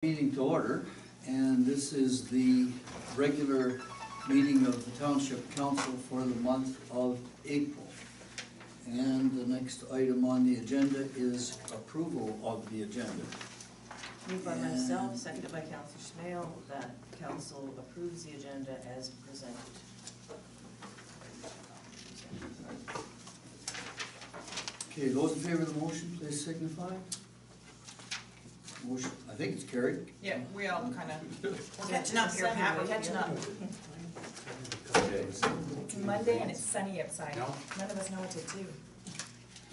Meeting to order, and this is the regular meeting of the Township Council for the month of April. And the next item on the agenda is approval of the agenda. Moved by myself, seconded by Councilor Smale, that council approves the agenda as presented. Okay, those in favor of the motion, please signify. Motion, I think it's carried. Yeah, we all kind of, We're catching up here, Pat, we're catching up. Okay. it's Monday and it's sunny outside. None of us know what to do.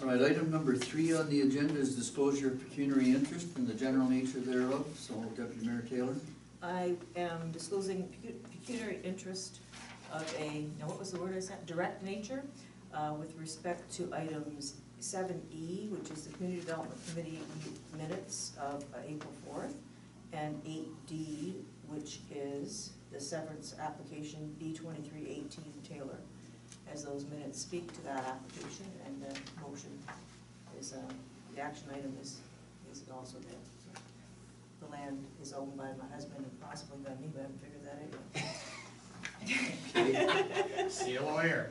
All right, item number 3 on the agenda is disclosure of pecuniary interest and the general nature thereof. So, Deputy Mayor Taylor. I am disclosing pecuniary interest of a, now what was the word I said, direct nature, with respect to items 7E, which is the Community Development Committee minutes of April 4th, and 8D, which is the severance application B2318 Taylor, as those minutes speak to that application, and the motion is, the action item is also there. So the land is owned by my husband and possibly by me, but I haven't figured that out yet. See a lawyer.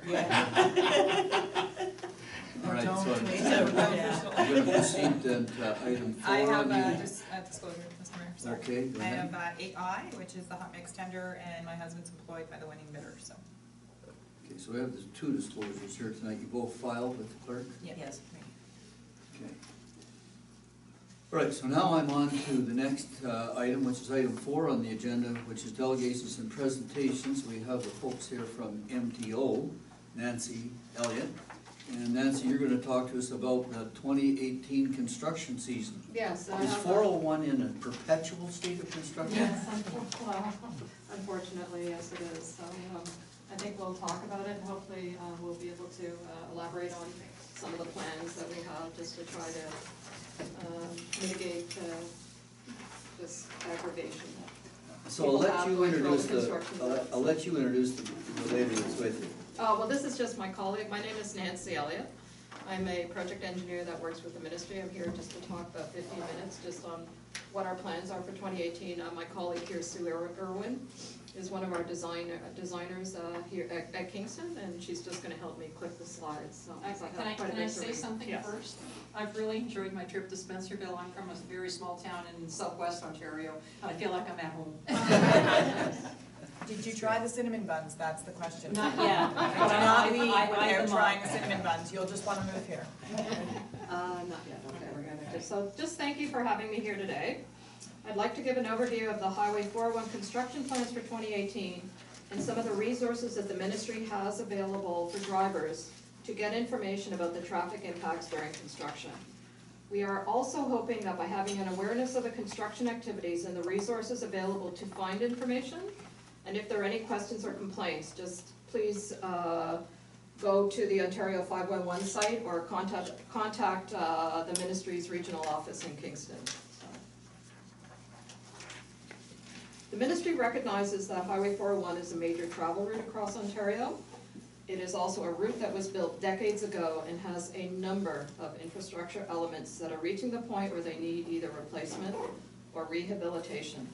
All right, so I'm Yeah. going to proceed then to item 4 I have on the just a disclosure, Mr. Mayor, sorry. Okay, go I ahead. have 8I, which is the hot mix tender, and my husband's employed by the winning bidder, so. Okay, so we have the 2 disclosures here tonight. You both filed with the clerk? Yes. Okay. All right, so now I'm on to the next item, which is item 4 on the agenda, which is delegations and presentations. We have the folks here from MTO, Nancy Elliott. And Nancy, you're going to talk to us about the 2018 construction season. Yes. Is 401 in a perpetual state of construction? Yes, well, unfortunately, yes it is. So I think we'll talk about it, and hopefully we'll be able to elaborate on some of the plans that we have just to try to mitigate this aggravation. So I'll let you introduce the lady that's with you. Well, this is just my colleague. My name is Nancy Elliott. I'm a project engineer that works with the ministry. I'm here just to talk about 15 minutes just on what our plans are for 2018. My colleague here, Sue Irwin, is one of our designers here at Kingston, and she's just going to help me click the slides. So Can I say something first? I've really enjoyed my trip to Spencerville. I'm from a very small town in southwest Ontario. I feel like I'm at home. Did you try the cinnamon buns? That's the question. Not yet. Do not leave I without trying the cinnamon buns. You'll just want to move here. Not yet, okay, we're gonna so just thank you for having me here today. I'd like to give an overview of the Highway 401 construction plans for 2018 and some of the resources that the ministry has available for drivers to get information about the traffic impacts during construction. We are also hoping that by having an awareness of the construction activities and the resources available to find information, and if there are any questions or complaints, just please go to the Ontario 511 site or contact the ministry's regional office in Kingston. The ministry recognizes that Highway 401 is a major travel route across Ontario. It is also a route that was built decades ago and has a number of infrastructure elements that are reaching the point where they need either replacement or rehabilitation.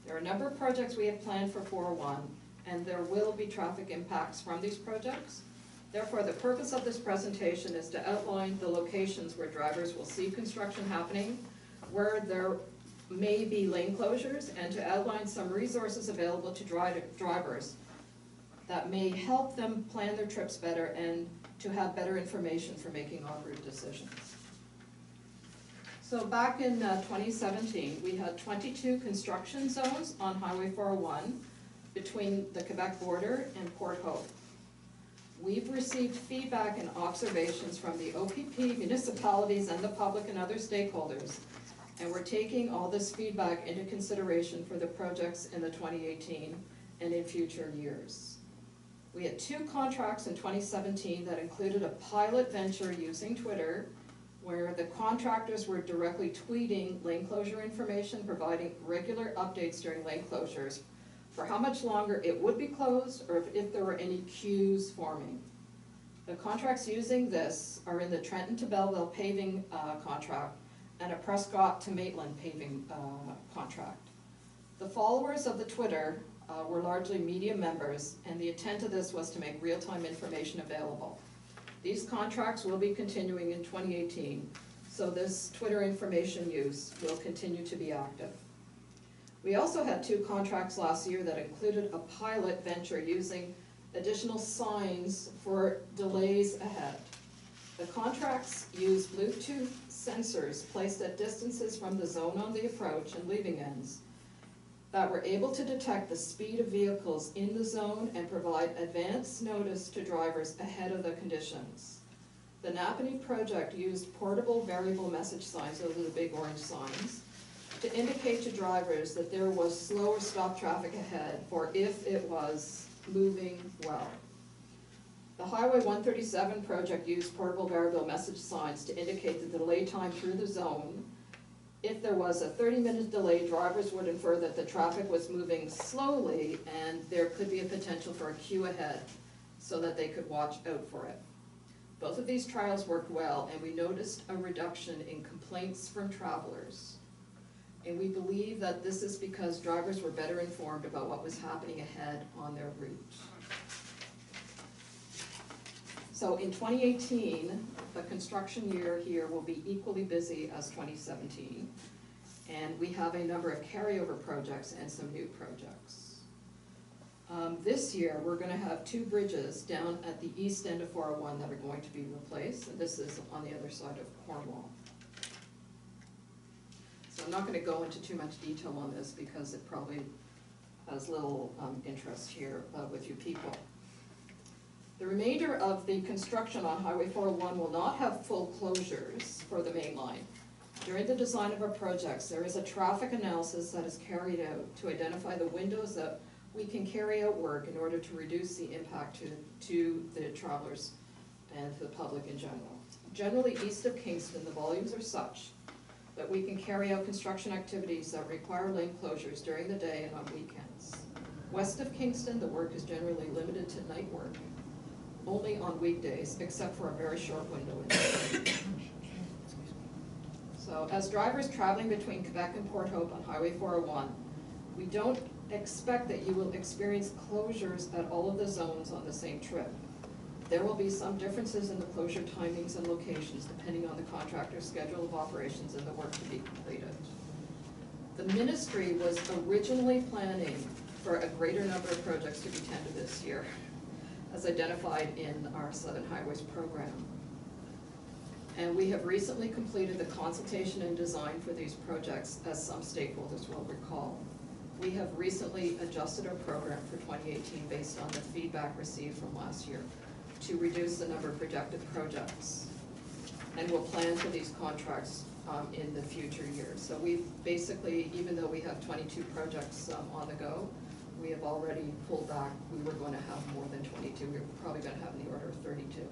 There are a number of projects we have planned for 401, and there will be traffic impacts from these projects. Therefore, the purpose of this presentation is to outline the locations where drivers will see construction happening, where there may be lane closures, and to outline some resources available to drivers that may help them plan their trips better and to have better information for making en-route decisions. So back in 2017, we had 22 construction zones on Highway 401 between the Quebec border and Port Hope. We've received feedback and observations from the OPP, municipalities, and the public and other stakeholders, and we're taking all this feedback into consideration for the projects in the 2018 and in future years. We had 2 contracts in 2017 that included a pilot venture using Twitter, where the contractors were directly tweeting lane closure information, providing regular updates during lane closures for how much longer it would be closed or if there were any queues forming. The contracts using this are in the Trenton to Belleville paving contract, and a Prescott to Maitland paving contract. The followers of the Twitter were largely media members, and the intent of this was to make real-time information available. These contracts will be continuing in 2018, so this Twitter information use will continue to be active. We also had 2 contracts last year that included a pilot venture using additional signs for delays ahead. The contracts use Bluetooth sensors placed at distances from the zone on the approach and leaving ends that were able to detect the speed of vehicles in the zone and provide advance notice to drivers ahead of the conditions. The Napanee project used portable variable message signs, those are the big orange signs, to indicate to drivers that there was slow or stop traffic ahead, or if it was moving well. The Highway 137 project used portable variable message signs to indicate the delay time through the zone. If there was a 30-minute delay, drivers would infer that the traffic was moving slowly and there could be a potential for a queue ahead so that they could watch out for it. Both of these trials worked well, and we noticed a reduction in complaints from travelers. And we believe that this is because drivers were better informed about what was happening ahead on their route. So in 2018, the construction year here will be equally busy as 2017. And we have a number of carryover projects and some new projects. This year, we're gonna have 2 bridges down at the east end of 401 that are going to be replaced, and this is on the other side of Cornwall. So I'm not gonna go into too much detail on this because it probably has little interest here with you people. The remainder of the construction on Highway 401 will not have full closures for the main line. During the design of our projects, there is a traffic analysis that is carried out to identify the windows that we can carry out work in order to reduce the impact to the travelers and to the public in general. Generally, east of Kingston, the volumes are such that we can carry out construction activities that require lane closures during the day and on weekends. West of Kingston, the work is generally limited to night work, only on weekdays, except for a very short window in the day. So as drivers traveling between Quebec and Port Hope on Highway 401, we don't expect that you will experience closures at all of the zones on the same trip. There will be some differences in the closure timings and locations depending on the contractor's schedule of operations and the work to be completed. The ministry was originally planning for a greater number of projects to be tendered this year, as identified in our Southern Highways program. And we have recently completed the consultation and design for these projects, as some stakeholders will recall. We have recently adjusted our program for 2018 based on the feedback received from last year to reduce the number of projected projects. And we'll plan for these contracts in the future years. So we've basically, even though we have 22 projects on the go, we have already pulled back. We were going to have more than 22. We were probably going to have in the order of 32.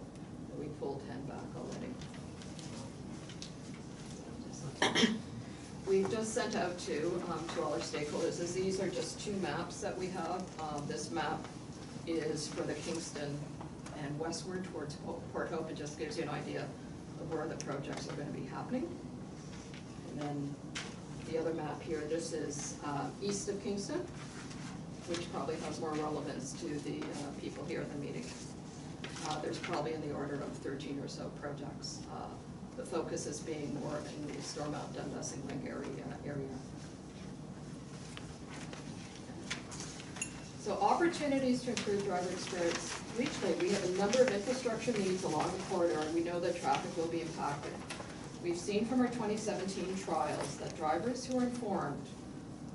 We pulled 10 back already. We've just sent out to all our stakeholders, as these are just 2 maps that we have. This map is for the Kingston and westward towards Port Hope. It just gives you an idea of where the projects are going to be happening. And then the other map here, this is east of Kingston, which probably has more relevance to the people here at the meeting. There's probably in the order of 13 or so projects. The focus is being more in the Stormont, Dundas, and Glengarry area. So opportunities to improve driver experience. Regionally, we have a number of infrastructure needs along the corridor, and we know that traffic will be impacted. We've seen from our 2017 trials that drivers who are informed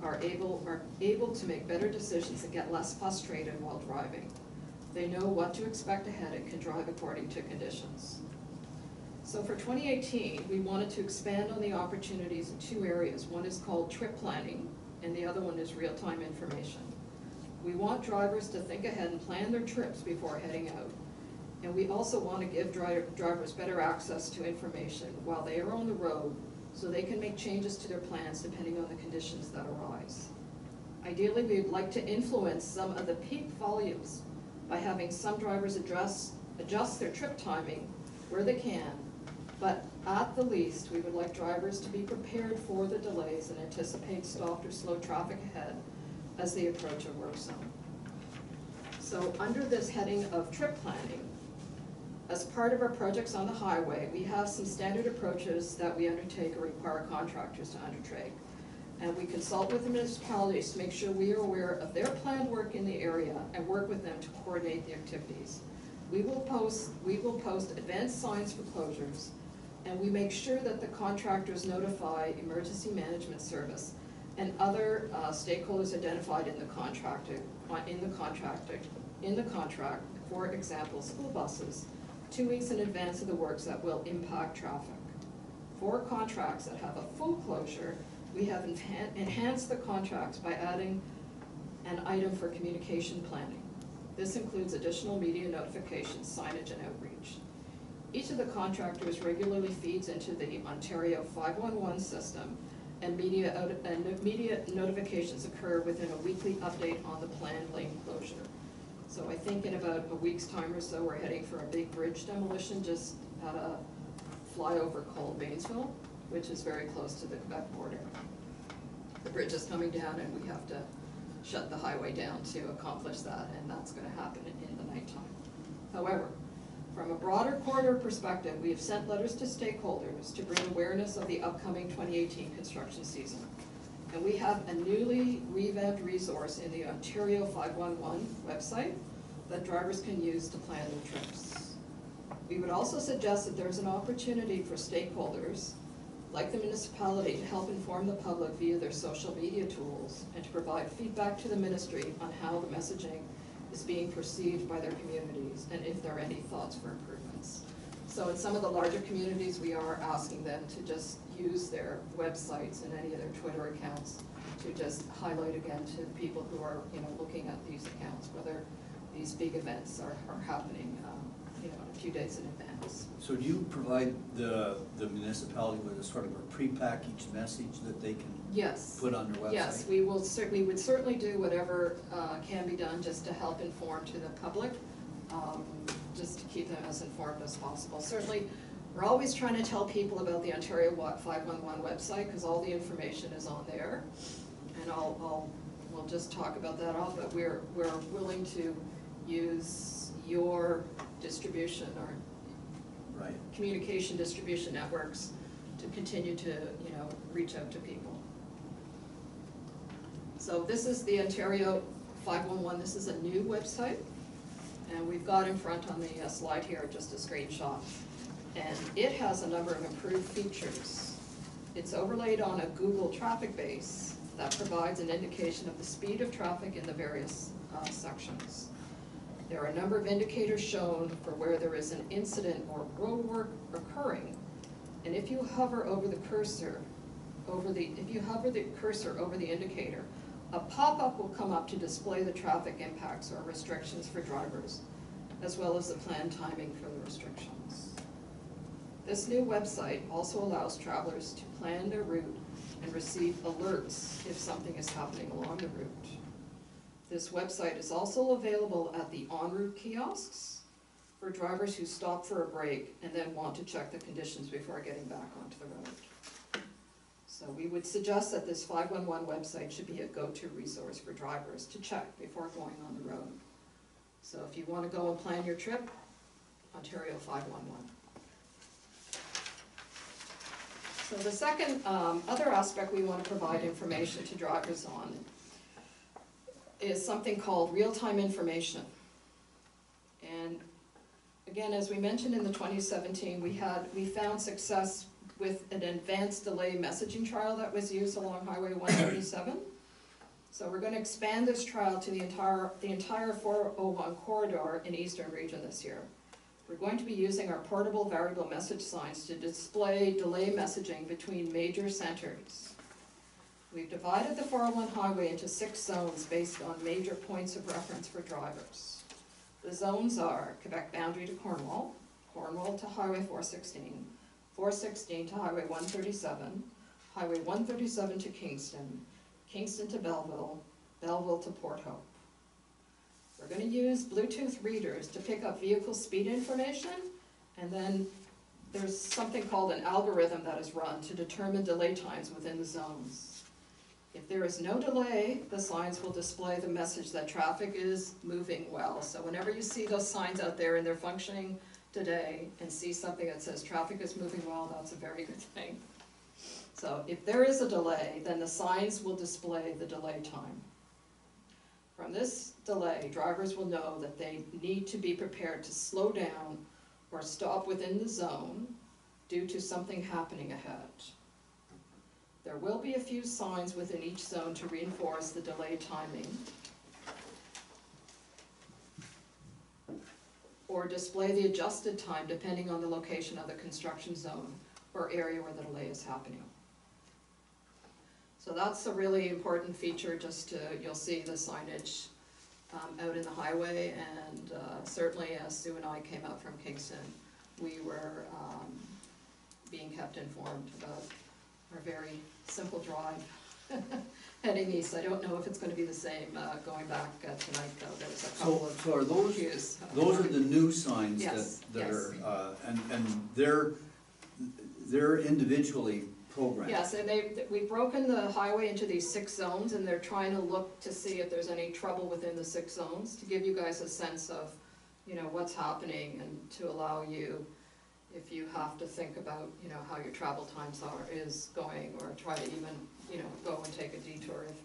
are able to make better decisions and get less frustrated while driving. They know what to expect ahead and can drive according to conditions. So for 2018, we wanted to expand on the opportunities in 2 areas. One is called trip planning, and the other one is real-time information. We want drivers to think ahead and plan their trips before heading out. And we also want to give drivers better access to information while they are on the road, so they can make changes to their plans depending on the conditions that arise. Ideally, we'd like to influence some of the peak volumes by having some drivers adjust their trip timing where they can, But at the least, we would like drivers to be prepared for the delays and anticipate stopped or slow traffic ahead as they approach a work zone. So under this heading of trip planning, as part of our projects on the highway, we have some standard approaches that we undertake or require contractors to undertake. And we consult with the municipalities to make sure we are aware of their planned work in the area and work with them to coordinate the activities. We will post advanced signs for closures, and we make sure that the contractors notify emergency management service and other stakeholders identified in the contract, for example, school buses, 2 weeks in advance of the works that will impact traffic. For contracts that have a full closure, we have enhanced the contracts by adding an item for communication planning. This includes additional media notifications, signage, and outreach. Each of the contractors regularly feeds into the Ontario 511 system, and media notifications occur within a weekly update on the planned lane closure. So I think in about a week's time or so, we're heading for a big bridge demolition just at a flyover called Mainsville, which is very close to the Quebec border. The bridge is coming down and we have to shut the highway down to accomplish that, and that's gonna happen in the nighttime. However, from a broader corridor perspective, we have sent letters to stakeholders to bring awareness of the upcoming 2018 construction season. And we have a newly revamped resource in the Ontario 511 website that drivers can use to plan their trips. We would also suggest that there's an opportunity for stakeholders, like the municipality, to help inform the public via their social media tools and to provide feedback to the ministry on how the messaging is being perceived by their communities and if there are any thoughts for improvements. So in some of the larger communities, we are asking them to just use their websites and any of their Twitter accounts to just highlight again to people who are, looking at these accounts, whether these big events are happening, a few days in advance. So do you provide the municipality with a sort of a prepackaged message that they can Yes. put on their website? Yes, we would certainly do whatever can be done just to help inform to the public, just to keep them as informed as possible. Certainly, we're always trying to tell people about the Ontario 511 website, because all the information is on there. And we'll just talk about that all, but we're willing to use your distribution or Right. communication distribution networks to continue to, reach out to people. So this is the Ontario 511, this is a new website, and we've got in front on the slide here just a screenshot. And it has a number of improved features. It's overlaid on a Google traffic base that provides an indication of the speed of traffic in the various sections. There are a number of indicators shown for where there is an incident or road work occurring. And if you hover over the cursor over the indicator, a pop-up will come up to display the traffic impacts or restrictions for drivers, as well as the planned timing for the restrictions. This new website also allows travelers to plan their route and receive alerts if something is happening along the route. This website is also available at the en route kiosks for drivers who stop for a break and then want to check the conditions before getting back onto the road. So we would suggest that this 511 website should be a go-to resource for drivers to check before going on the road. So if you want to go and plan your trip, Ontario 511. So the second other aspect we want to provide information to drivers on is something called real-time information. And again, as we mentioned in the 2017, we found success with an advanced delay messaging trial that was used along Highway 137. So we're going to expand this trial to the entire 401 corridor in Eastern Region this year. We're going to be using our portable variable message signs to display delay messaging between major centers. We've divided the 401 highway into 6 zones based on major points of reference for drivers. The zones are Quebec boundary to Cornwall, Cornwall to Highway 416, 416 to Highway 137, Highway 137 to Kingston, Kingston to Belleville, Belleville to Port Hope. We're going to use Bluetooth readers to pick up vehicle speed information and then there's something called an algorithm that is run to determine delay times within the zones. If there is no delay, the signs will display the message that traffic is moving well. So whenever you see those signs out there and they're functioning today and see something that says traffic is moving well, that's a very good thing. So if there is a delay, then the signs will display the delay time. From this delay, drivers will know that they need to be prepared to slow down or stop within the zone due to something happening ahead. There will be a few signs within each zone to reinforce the delay timing or display the adjusted time depending on the location of the construction zone or area where the delay is happening. So that's a really important feature, just to, you'll see the signage out in the highway, and certainly as Sue and I came out from Kingston, we were being kept informed about our very simple drive heading east. I don't know if it's going to be the same going back tonight, though. There's a couple of So are those, cues. those are the new signs Yes, that yes. are, and they're individually programmed? Yes, and we've broken the highway into these 6 zones, and they're trying to look to see if there's any trouble within the 6 zones, to give you guys a sense of, you know, what's happening, and to allow you, if you have to think about, you know, how your travel times is going, or try to even, you know, go and take a detour if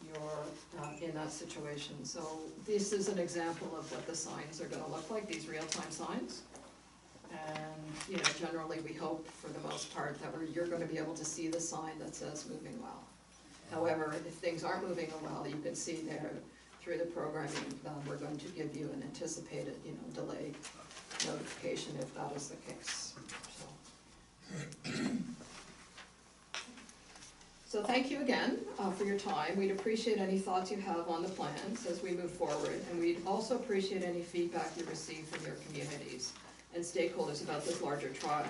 you're in that situation. So this is an example of what the signs are gonna look like, these real-time signs. And, you know, generally we hope for the most part that you're gonna be able to see the sign that says moving well. However, if things aren't moving well, you can see there through the programming, we're going to give you an anticipated, you know, delay notification if that is the case. So thank you again for your time. We'd appreciate any thoughts you have on the plans as we move forward, and we'd also appreciate any feedback you receive from your communities and stakeholders about this larger trial,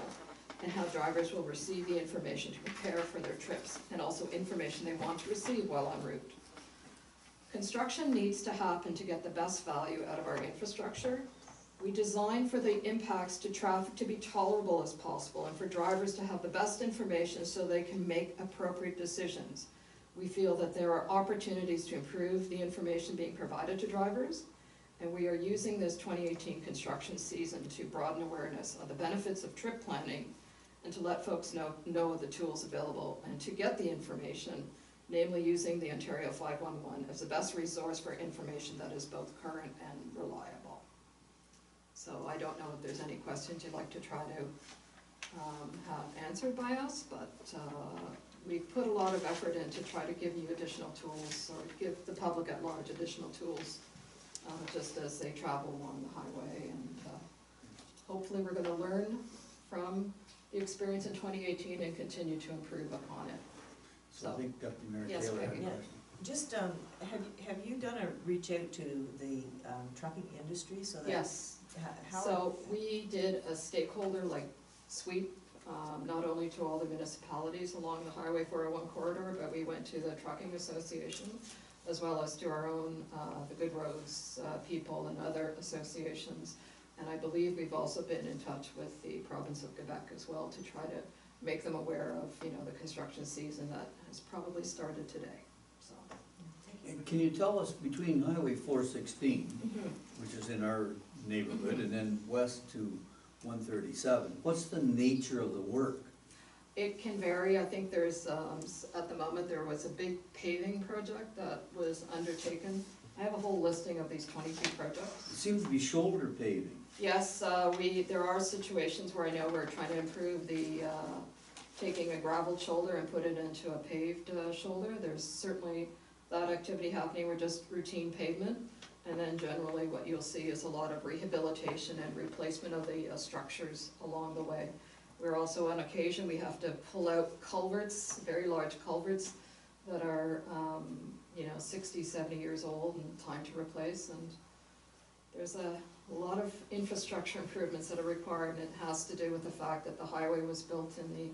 and how drivers will receive the information to prepare for their trips, and also information they want to receive while en route. Construction needs to happen to get the best value out of our infrastructure. We design for the impacts to traffic to be tolerable as possible, and for drivers to have the best information so they can make appropriate decisions. We feel that there are opportunities to improve the information being provided to drivers, and we are using this 2018 construction season to broaden awareness of the benefits of trip planning, and to let folks know of the tools available, and to get the information, namely using the Ontario 511 as the best resource for information that is both current and reliable. So I don't know if there's any questions you'd like to try to have answered by us, but we've put a lot of effort in to try to give you additional tools, or give the public at large additional tools, just as they travel along the highway. And hopefully we're gonna learn from the experience in 2018 and continue to improve upon it. So I think Deputy Mayor Yes, Taylor had a Peggy. question. Just, have you done a reach out to the trucking industry so that? Yes, How? so we did a stakeholder sweep, not only to all the municipalities along the Highway 401 corridor, but we went to the Trucking Association, as well as to our own, the Good Roads people and other associations. And I believe we've also been in touch with the province of Quebec as well, to try to make them aware of, you know, the construction season that has probably started today, so. And can you tell us, between Highway 416, which is in our neighborhood, and then west to 137, what's the nature of the work? It can vary. I think there's, at the moment, there was a big paving project that was undertaken. I have a whole listing of these 22 projects. It seems to be shoulder paving. Yes, there are situations where I know we're trying to improve the, taking a gravel shoulder and put it into a paved shoulder. There's certainly that activity happening. We're just routine pavement. And then generally what you'll see is a lot of rehabilitation and replacement of the structures along the way. We're also, on occasion, we have to pull out culverts, very large culverts that are, 60, 70 years old and time to replace. And there's a lot of infrastructure improvements that are required, and it has to do with the fact that the highway was built in the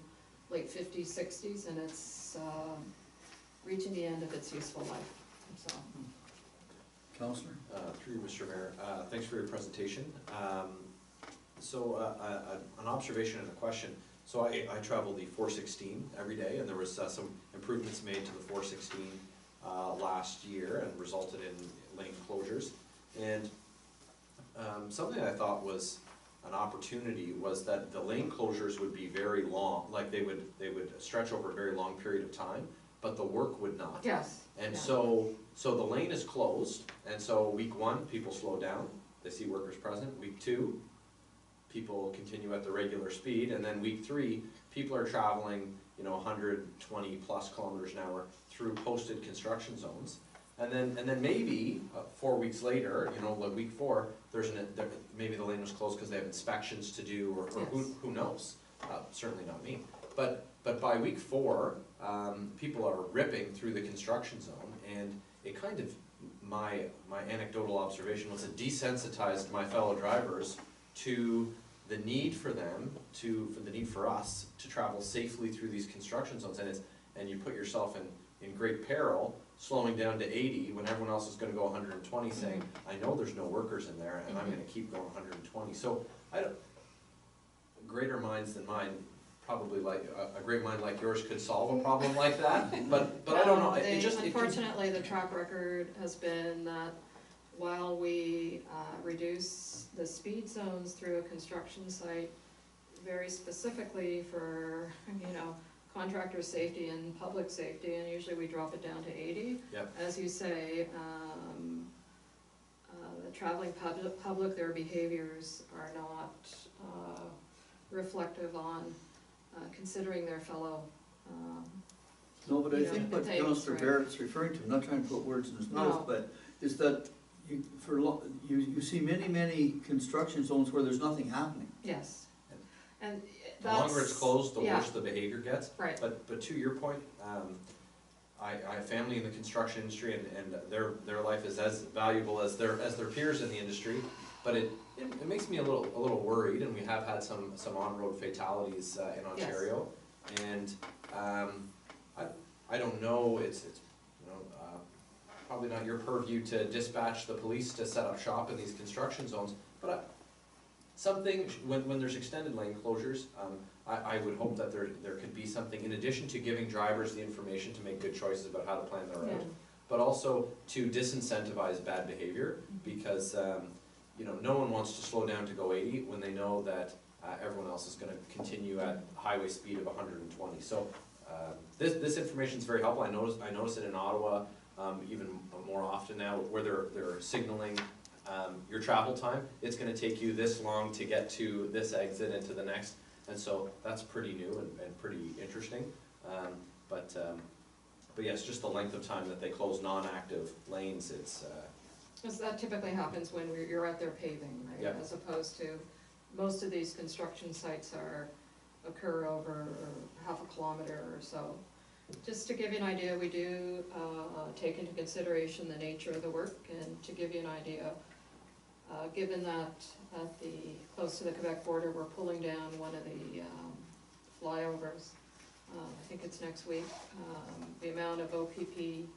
late 50s, 60s, and it's reaching the end of its useful life, so. Councillor? Through you, Mr. Mayor, thanks for your presentation. So, an observation and a question. So I travel the 416 every day, and there was some improvements made to the 416 last year and resulted in lane closures. And something I thought was an opportunity was that the lane closures would be very long, like they would stretch over a very long period of time, but the work would not. Yes. And yeah. so the lane is closed, and so week 1, people slow down, they see workers present. Week 2, people continue at the regular speed, and then week 3, people are traveling, 120 plus kilometers an hour through posted construction zones. And then maybe 4 weeks later, like week 4, maybe the lane was closed because they have inspections to do, or Yes. who knows? Certainly not me. But by week 4, people are ripping through the construction zone, and it kind of, my anecdotal observation was it desensitized my fellow drivers to the need for the need for us to travel safely through these construction zones, and you put yourself in great peril, slowing down to 80 when everyone else is gonna go 120, saying, I know there's no workers in there, and I'm gonna keep going 120. So, greater minds than mine, probably like, a great mind like yours could solve a problem like that, but I don't know, Unfortunately, the track record has been that while we reduce the speed zones through a construction site, very specifically for, contractor safety and public safety, and usually we drop it down to 80. Yep. As you say, the traveling public, their behaviors are not reflective on considering their fellow. No, but I You know, think what it takes, Councillor right. Barrett's referring to, I'm not trying to put words in his mouth, No. but is that you see many construction zones where there's nothing happening. Yes. And the longer it's closed, the yeah. worse the behavior gets. Right. But to your point, I have family in the construction industry, and their life is as valuable as their peers in the industry. But it makes me a little worried, and we have had some on-road fatalities in Ontario. And I don't know, it's probably not your purview to dispatch the police to set up shop in these construction zones, but something, when there's extended lane closures, I would hope that there could be something, in addition to giving drivers the information to make good choices about how to plan their route, but also to disincentivize bad behavior, because no one wants to slow down to go 80 when they know that everyone else is gonna continue at highway speed of 120. So this information is very helpful. I notice it in Ottawa even more often now, where they're signaling your travel time. It's gonna take you this long to get to this exit and to the next, and so that's pretty new and pretty interesting. But yes, just the length of time that they close non-active lanes, it's Because that typically happens when you're out there paving, right? Yeah. As opposed to, most of these construction sites occur over half a kilometer or so. Just to give you an idea, we do take into consideration the nature of the work, and to give you an idea, given that close to the Quebec border, we're pulling down one of the flyovers, I think it's next week, the amount of OPP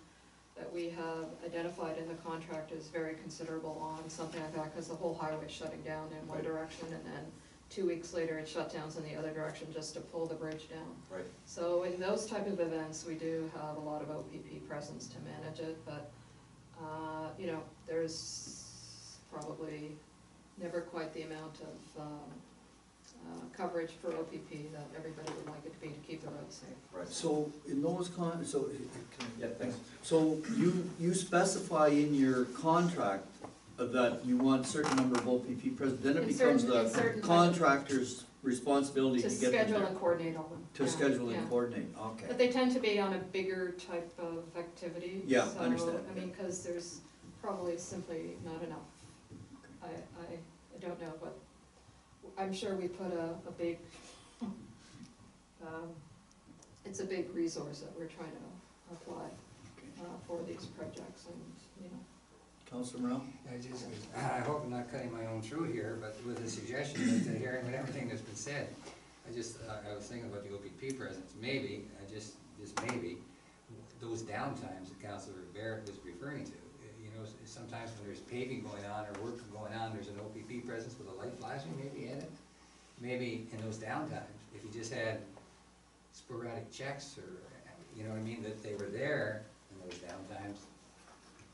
that we have identified in the contract is very considerable on something like that, because the whole highway is shutting down in one Right. direction, and then 2 weeks later it shut down in the other direction just to pull the bridge down. right. So in those type of events, we do have a lot of OPP presence to manage it, but, there's probably never quite the amount of coverage for OPP that everybody would like it to be to keep the roads safe. Right. So in those Yeah, thanks. so you specify in your contract that you want a certain number of OPP present, then it In becomes certain- in certain the contractor's responsibility To to get them schedule there. and coordinate all them. To Yeah, schedule yeah. and coordinate, okay. But they tend to be on a bigger type of activity. Yeah, so, understand. I mean, because there's probably simply not enough. I don't know, but I'm sure we put a big, it's a big resource that we're trying to apply for these projects, and, Councillor Morel? I hope I'm not cutting my own throat here, but with the suggestion that hearing with everything that's been said, I was thinking about the OPP presence, maybe, just maybe, those downtimes that Councillor Barrett was referring to, you know, sometimes when there's paving going on or work going on, there's an OPP presence with a light flashing maybe in it. Maybe in those downtimes, if you just had sporadic checks or, you know what I mean, that they were there in those downtimes,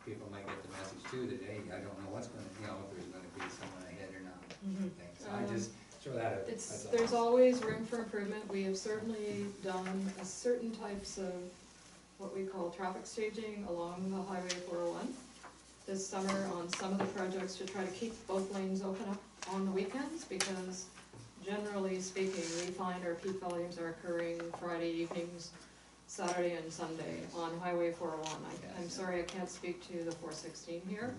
people might get the message too that, hey, I don't know what's gonna, you know, if there's gonna be someone ahead or not. So I just throw that out. It's, that's all. there's always room for improvement. We have certainly done a certain types of what we call traffic staging along the Highway 401 this summer on some of the projects to try to keep both lanes open up on the weekends, because generally speaking, we find our peak volumes are occurring Friday evenings, Saturday and Sunday on Highway 401. I'm sorry I can't speak to the 416 here.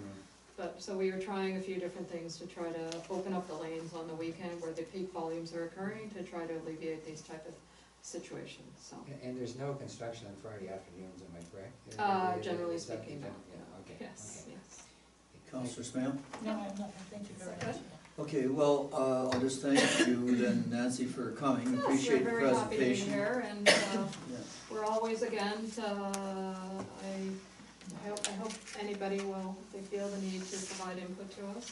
But, so we are trying a few different things to try to open up the lanes on the weekend where the peak volumes are occurring to try to alleviate these type of situations, so. And there's no construction on Friday afternoons, am I correct? Generally It's up to speaking, them, no. yeah, okay. Yes, okay. yes. Councillor Smale? No, I have nothing, thank you very much. Okay, well, I'll just thank you then, Nancy, for coming, Yes, appreciate the we're very happy to be presentation. here, and Yeah. we're always, again, I hope anybody will, if they feel the need to provide input to us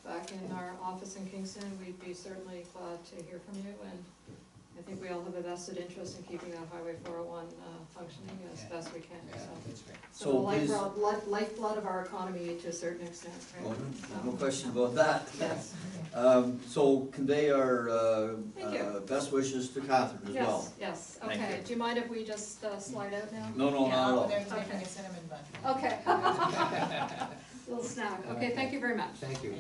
back in our office in Kingston, we'd be certainly glad to hear from you, and I think we all have a vested interest in keeping that Highway 401 functioning as Yeah. best we can, Yeah, so. that's right. So the lifeblood of our economy to a certain extent, Oh, right? no question about that. Yes, So convey our Thank you. best wishes to Catherine as well. yes, Thank okay. you. Do you mind if we just slide out now? No, no, not at all. They're taking Okay. a cinnamon bun. Okay. Little snack, okay, thank you very much. Thank you.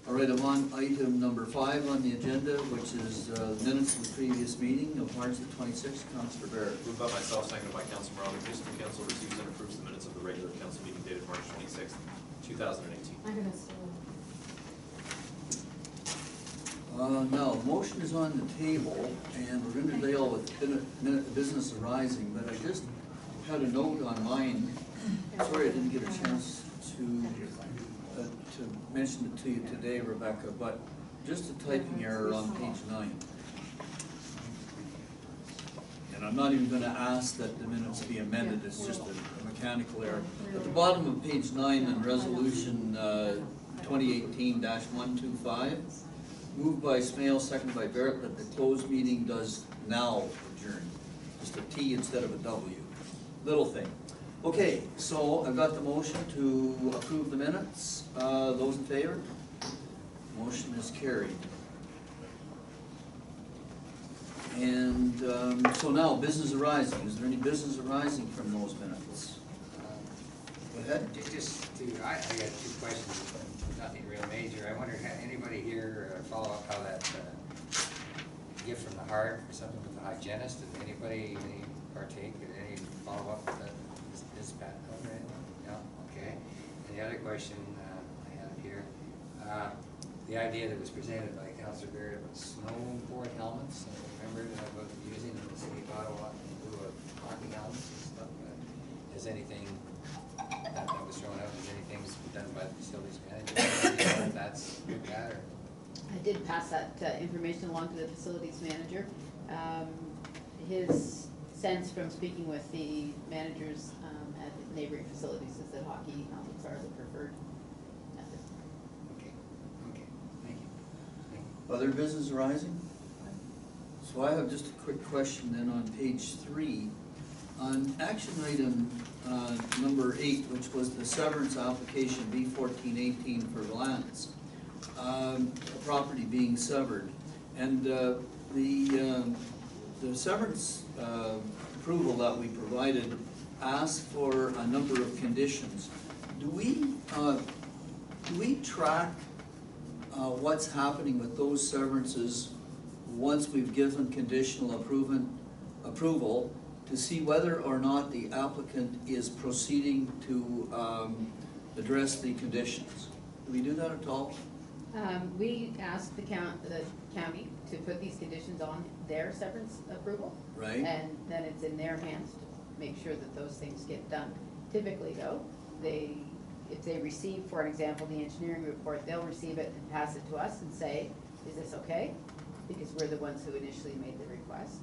All right, I'm on item number 5 on the agenda, which is minutes of the previous meeting of March the 26th. Councillor Barrett. Moved by myself, seconded by Council Morales, the council receives and approves the minutes of the regular council meeting dated March 26th, 2018. I'm gonna steal. Now, motion is on the table, and we're gonna deal with business arising, but I just had a note on mine. Sorry I didn't get a chance to mention it to you today, Rebecca, but just a typing error on page 9. And I'm not even gonna ask that the minutes be amended, it's just a mechanical error. At the bottom of page 9 in resolution 2018-125, moved by Smale, seconded by Barrett, that the closed meeting does now adjourn. Just a T instead of a W. Little thing. Okay, so I've got the motion to approve the minutes. Those in favor? Motion is carried. And so now, business arising. Is there any business arising from those minutes? Go ahead. Just to, I got 2 questions, nothing real major. I wonder, had anybody here follow up how that gift from the heart or something with the hygienist? Did anybody partake, did any follow up with that? Is Pat over it? No, okay. And the other question I have here, the idea that was presented by Councillor Barrett about snowboard helmets, remember about using in the city of Ottawa in lieu of hockey helmets and stuff? Has anything, that was thrown out, has anything done by the facilities manager? If that's looked at, or? I did pass that information along to the facilities manager. His sense from speaking with the managers at neighboring facilities is that hockey helmets are the preferred method. Okay, okay, thank you. Thank you. Other business arising? So I have just a quick question then on page 3. On action item number 8, which was the severance application B1418 for Lance, a property being severed. And the severance approval that we provided asked for a number of conditions. Do we track what's happening with those severances once we've given conditional approval to see whether or not the applicant is proceeding to address the conditions? Do we do that at all? We asked the county to put these conditions on their severance approval. Right. And then it's in their hands to make sure that those things get done. Typically though, if they receive, for example, the engineering report, they'll receive it and pass it to us and say, is this okay? Because we're the ones who initially made the request.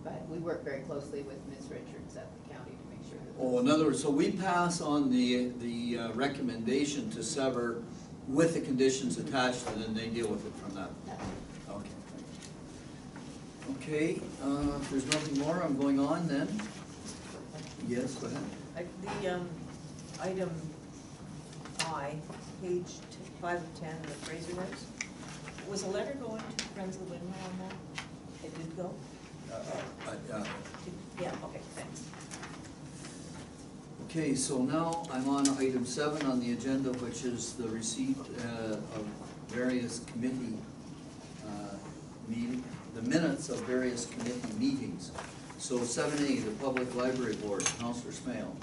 But we work very closely with Ms. Richards at the county to make sure that Oh, in other words, so we pass on the recommendation to sever with the conditions attached, and then they deal with it from that. Okay. Okay, if there's nothing more, I'm going on then. Yes, go ahead. The item I, page 5 of 10, the Fraser House, was a letter going to Friends of the Windmill on that? It did go? Yeah, okay, thanks. Okay, so now I'm on item 7 on the agenda, which is the receipt of various committee meeting, the minutes of various committee meetings. So 7A, the Public Library Board, Councillor Smale.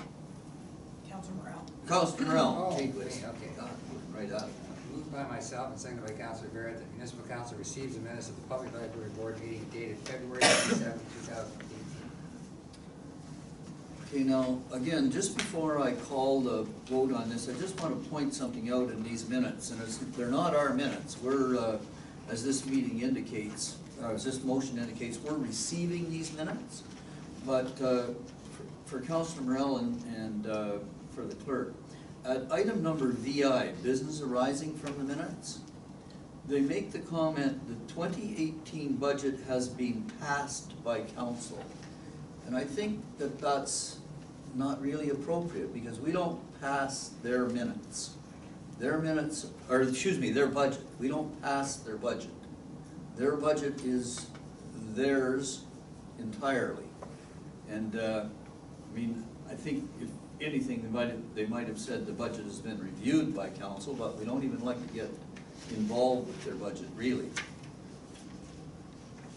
Councilor Morale. Councillor Morel, Oh, take this. okay. God, right up. Moved by myself and seconded by Councilor Barrett that municipal council receives the minutes of the Public Library Board meeting dated February 27, 2018. Okay, now, again, just before I call the vote on this, I just want to point something out in these minutes, and they're not our minutes. We're, as this meeting indicates, as this motion indicates, we're receiving these minutes. But for Councilor Morel and for the clerk, at item number VI, business arising from the minutes, they make the comment, the 2018 budget has been passed by council. And I think that that's not really appropriate, because we don't pass their minutes. Their minutes, or excuse me, their budget. We don't pass their budget. Their budget is theirs entirely. And, I mean, I think if anything, they might have said the budget has been reviewed by council, but we don't even like to get involved with their budget, really.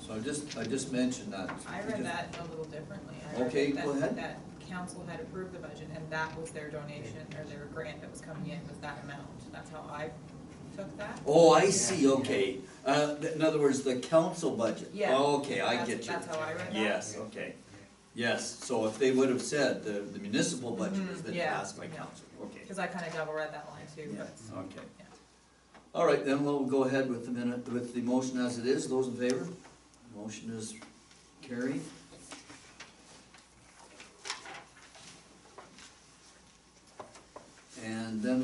So I just mentioned that. I read that a little differently. I read Okay, that- go ahead. That council had approved the budget and that was their donation or their grant that was coming in was that amount. That's how I took that. Oh, I see, okay. In other words, the council budget. Yeah. Okay, I That's- get you. that's how I read that. Yes, okay. Yes, so if they would have said the municipal budget has been Yeah, passed by yeah. council, okay. Cause I kinda double read that line too, Yeah, but. okay. Yeah. All right, then we'll go ahead with the motion as it is. Those in favor? Motion is carried. And then,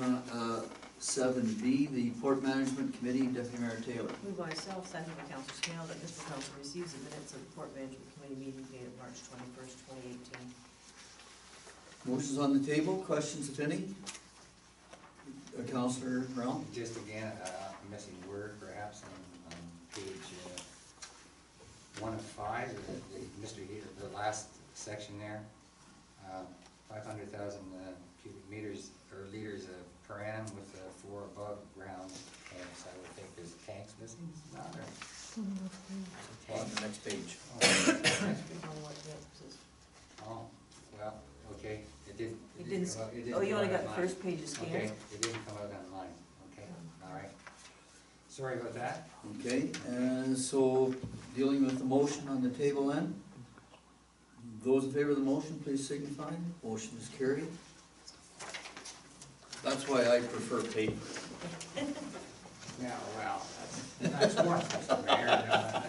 7B, the Port Management Committee, Deputy Mayor Taylor. Moved by myself, seconded by Councilor Smale, that municipal council receives the minutes of the Port Management Committee meeting dated March 21st, 2018. Motion's on the table, questions if any? Councillor Brown? Just again, a missing word perhaps on page 1 of 5, the last section there. 500,000 cubic meters or liters per annum with 4 above ground tanks. I would think there's tanks missing, not there. On the next page. Oh, well, okay, it didn't. It didn't, come out- it oh, you come only out got the online. first page of scans? Okay, it didn't come out online, okay, all right. Sorry about that. Okay, and so dealing with the motion on the table then? Those in favor of the motion, please signify. Motion is carried. That's why I prefer paper. Yeah, well, that's one, Mr. Mayor.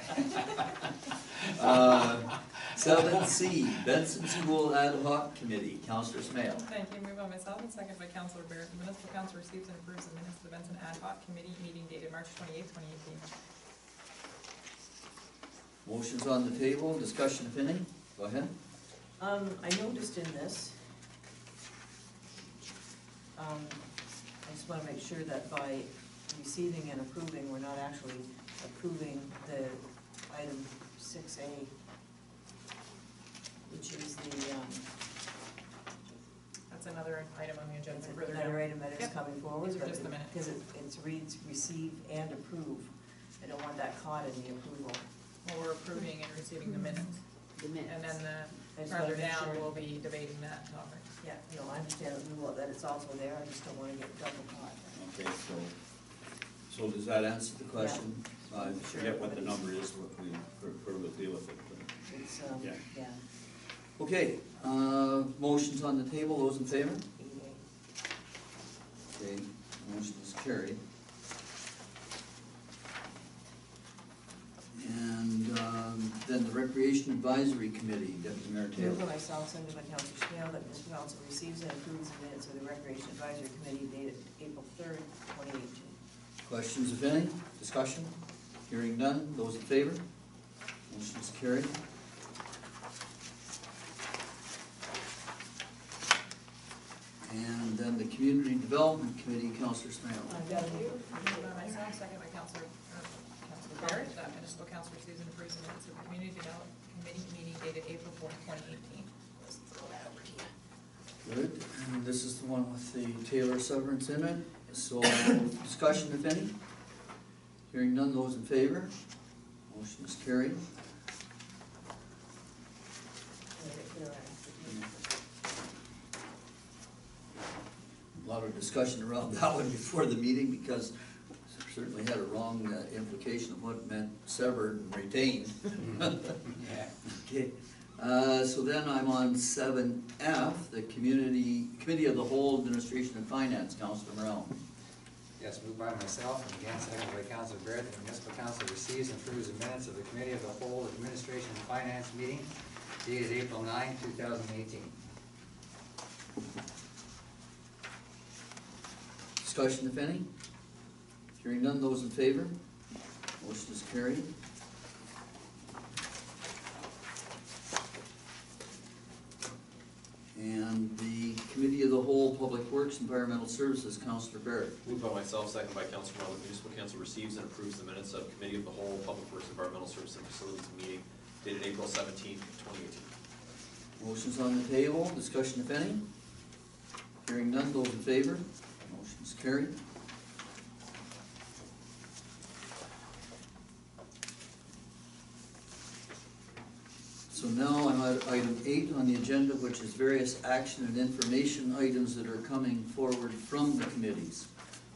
7C, Benson School Ad Hoc Committee, Councillor Smale. Thank you. Moved by myself and seconded by Councilor Barrett. The municipal council receives and approves the minutes of the Benson Ad Hoc Committee meeting dated March 28th, 2018. Motion's on the table, discussion if any, go ahead. I noticed in this, I just wanna make sure that by receiving and approving, we're not actually approving the item 6A, which is the, That's another item on the agenda it's further another down. item that is Yep. coming forward. These are just the minutes. Because it reads receive and approve. I don't want that caught in the approval. Well, we're approving and receiving the minutes. The minutes. And then I just further wanna make down, sure- we'll be debating that topic. Yeah, no, I understand that it's also there, I just don't wanna get double caught. Okay, so does that answer the question? I forget what the number is, what we prefer to deal with it. but- It's, Yeah. yeah, Okay, motion's on the table, those in favor? 8A. Okay, motion is carried. And then the Recreation Advisory Committee, Deputy Mayor Moved Taylor. by myself, seconded by Councilor Snail, that municipal council receives and approves the minutes of the Recreation Advisory Committee dated April 3rd, 2018. Questions, if any? Discussion? Hearing none. Those in favor? Motion is carried. And then the Community Development Committee, Councilor Snail. I've got a Moved by myself, second by Councilor Barrett, that municipal council receives and approves the minutes of the Community Development Committee meeting dated April 4th, 2018. Let's throw that over here. Good, and this is the one with the Taylor severance in it, so discussion if any? Hearing none, those in favor? Motion is carried. A lot of discussion around that one before the meeting because it certainly had a wrong implication of what it meant severed and retained. Yeah. Okay, so then I'm on 7F, the Committee of the Whole Administration and Finance, Councilor Morel. Yes, moved by myself, and again, seconded by Councilor Barrett, the municipal council receives and approves the minutes of the Committee of the Whole Administration and Finance meeting dated April 9, 2018. Discussion if any? Hearing none, those in favor? Motion is carried. And the Committee of the Whole, Public Works, Environmental Services, Councilor Barrett. Moved by myself, second by Councilor Morel, the municipal council receives and approves the minutes of Committee of the Whole, Public Works, Environmental Services and Facilities meeting dated April 17th, 2018. Motion's on the table, discussion if any? Hearing none, those in favor? Motion is carried. So now I'm at item 8 on the agenda, which is various action and information items that are coming forward from the committees.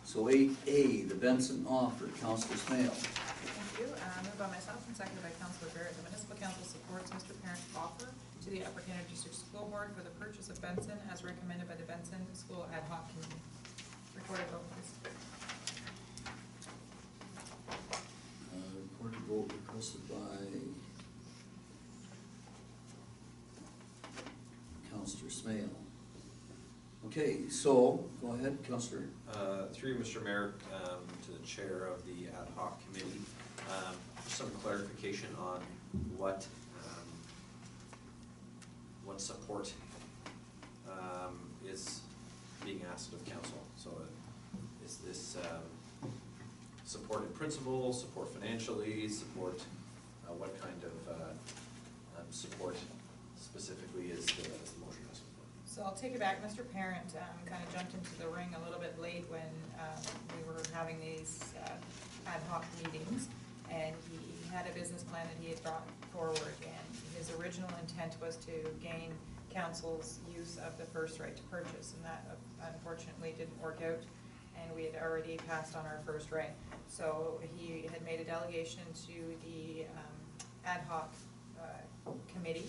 So 8A, the Benson offer, Councilor Snail. Thank you. Moved by myself and seconded by Councilor Barrett, the municipal council supports Mr. Parent's offer to the Upper Canada District School Board for the purchase of Benson as recommended by the Benson School Ad Hoc Committee. Recorded vote, please. Recorded vote requested by Councilor Snail. Okay, so, go ahead, Councilor. Through Mr. Mayor, to the chair of the ad hoc committee, some clarification on what support is being asked of council. So is this support in principle, support financially, support, what kind of support specifically is the motion asking for? So I'll take it back. Mr. Parent kind of jumped into the ring a little bit late when we were having these ad hoc meetings. And he had a business plan that he had brought forward. And his original intent was to gain council's use of the first right to purchase. And that unfortunately didn't work out. And we had already passed on our first right. So he had made a delegation to the ad hoc committee.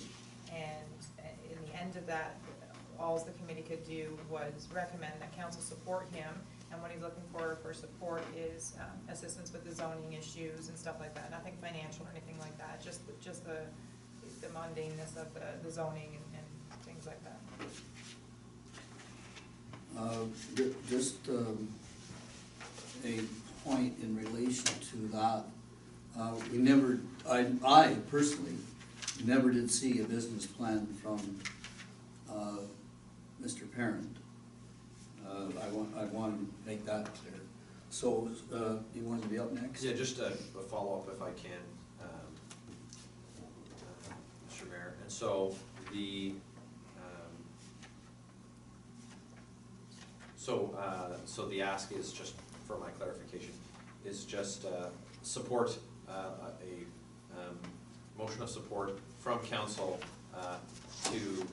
And in the end of that, all the committee could do was recommend that council support him, and what he's looking for support is assistance with the zoning issues and stuff like that, nothing financial or anything like that, just the mundaneness of the zoning and things like that. Just a point in relation to that. We never, I personally never did see a business plan from Mr. Parent. I want to make that clear. So, you want to be up next? Yeah, just a follow-up if I can, Mr. Mayor. And so the, so the ask is just, for my clarification, is just support, a motion of support from council to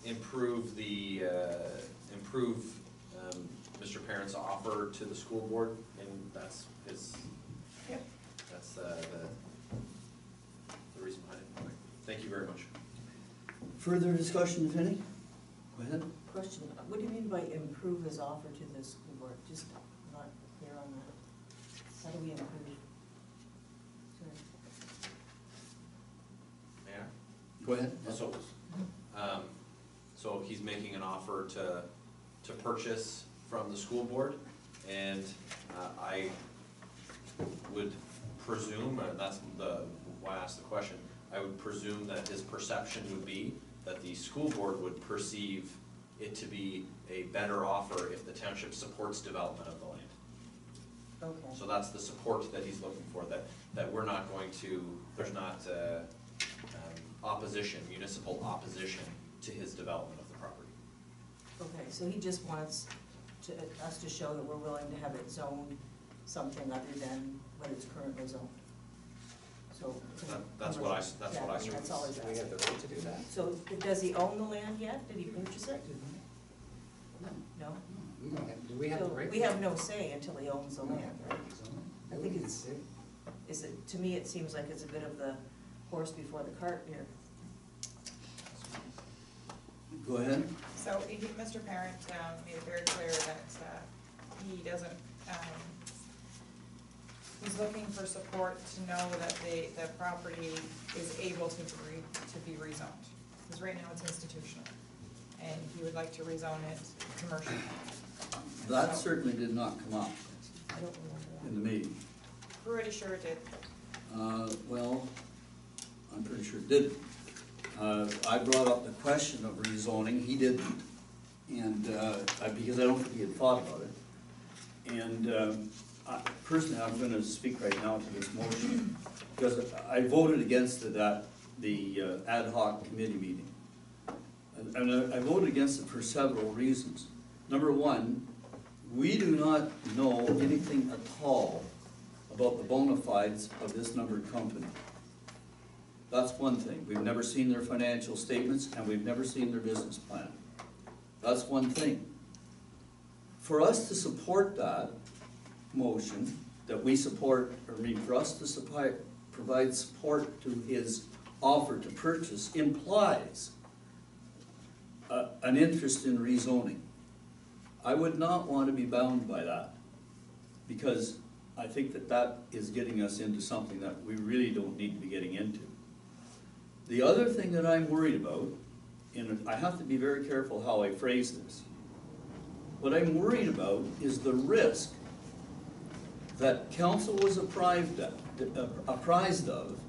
improve Mr. Parent's offer to the school board, and that's his, that's the reason behind it. Okay. Thank you very much. Further discussion, if any? Go ahead. Question, what do you mean by improve his offer to the school board? Just not clear on that. How do we improve? Go ahead. So he's making an offer to purchase from the school board, and I would presume, and that's why I asked the question, I would presume that his perception would be that the school board would perceive it to be a better offer if the township supports development of the land. Okay. So that's the support that he's looking for, that we're not going to, there's not opposition, municipal opposition to his development of the property. Okay, so he just wants us to show that we're willing to have it zoned something other than what it's currently zoned. So. That's what I Yeah, sort that's of. all he's Do we have asking. the right to do that? So does he own the land yet? Did he purchase it? No? We don't have, do we have So the right? we have no say until he owns the land, right? I think it's, It's. to me, it seems like it's a bit of the horse before the cart here. Go ahead. So Mr. Parent made it very clear that he doesn't, he's looking for support to know that the property is able to be rezoned. Because right now it's institutional, and he would like to rezone it commercial. That certainly did not come up I don't remember in the meeting. Pretty sure it did. Well, I'm pretty sure it didn't. I brought up the question of rezoning, he didn't, and, because I don't think he had thought about it. And, personally, I'm gonna speak right now to this motion, because I voted against it at the ad hoc committee meeting. And I voted against it for several reasons. Number one, we do not know anything at all about the bona fides of this numbered company. That's one thing. We've never seen their financial statements, and we've never seen their business plan. That's one thing. For us to support that motion, that we support, for us to provide support to his offer to purchase implies an interest in rezoning. I would not want to be bound by that, because I think that that is getting us into something that we really don't need to be getting into. The other thing that I'm worried about, and I have to be very careful how I phrase this, what I'm worried about is the risk that council was apprised of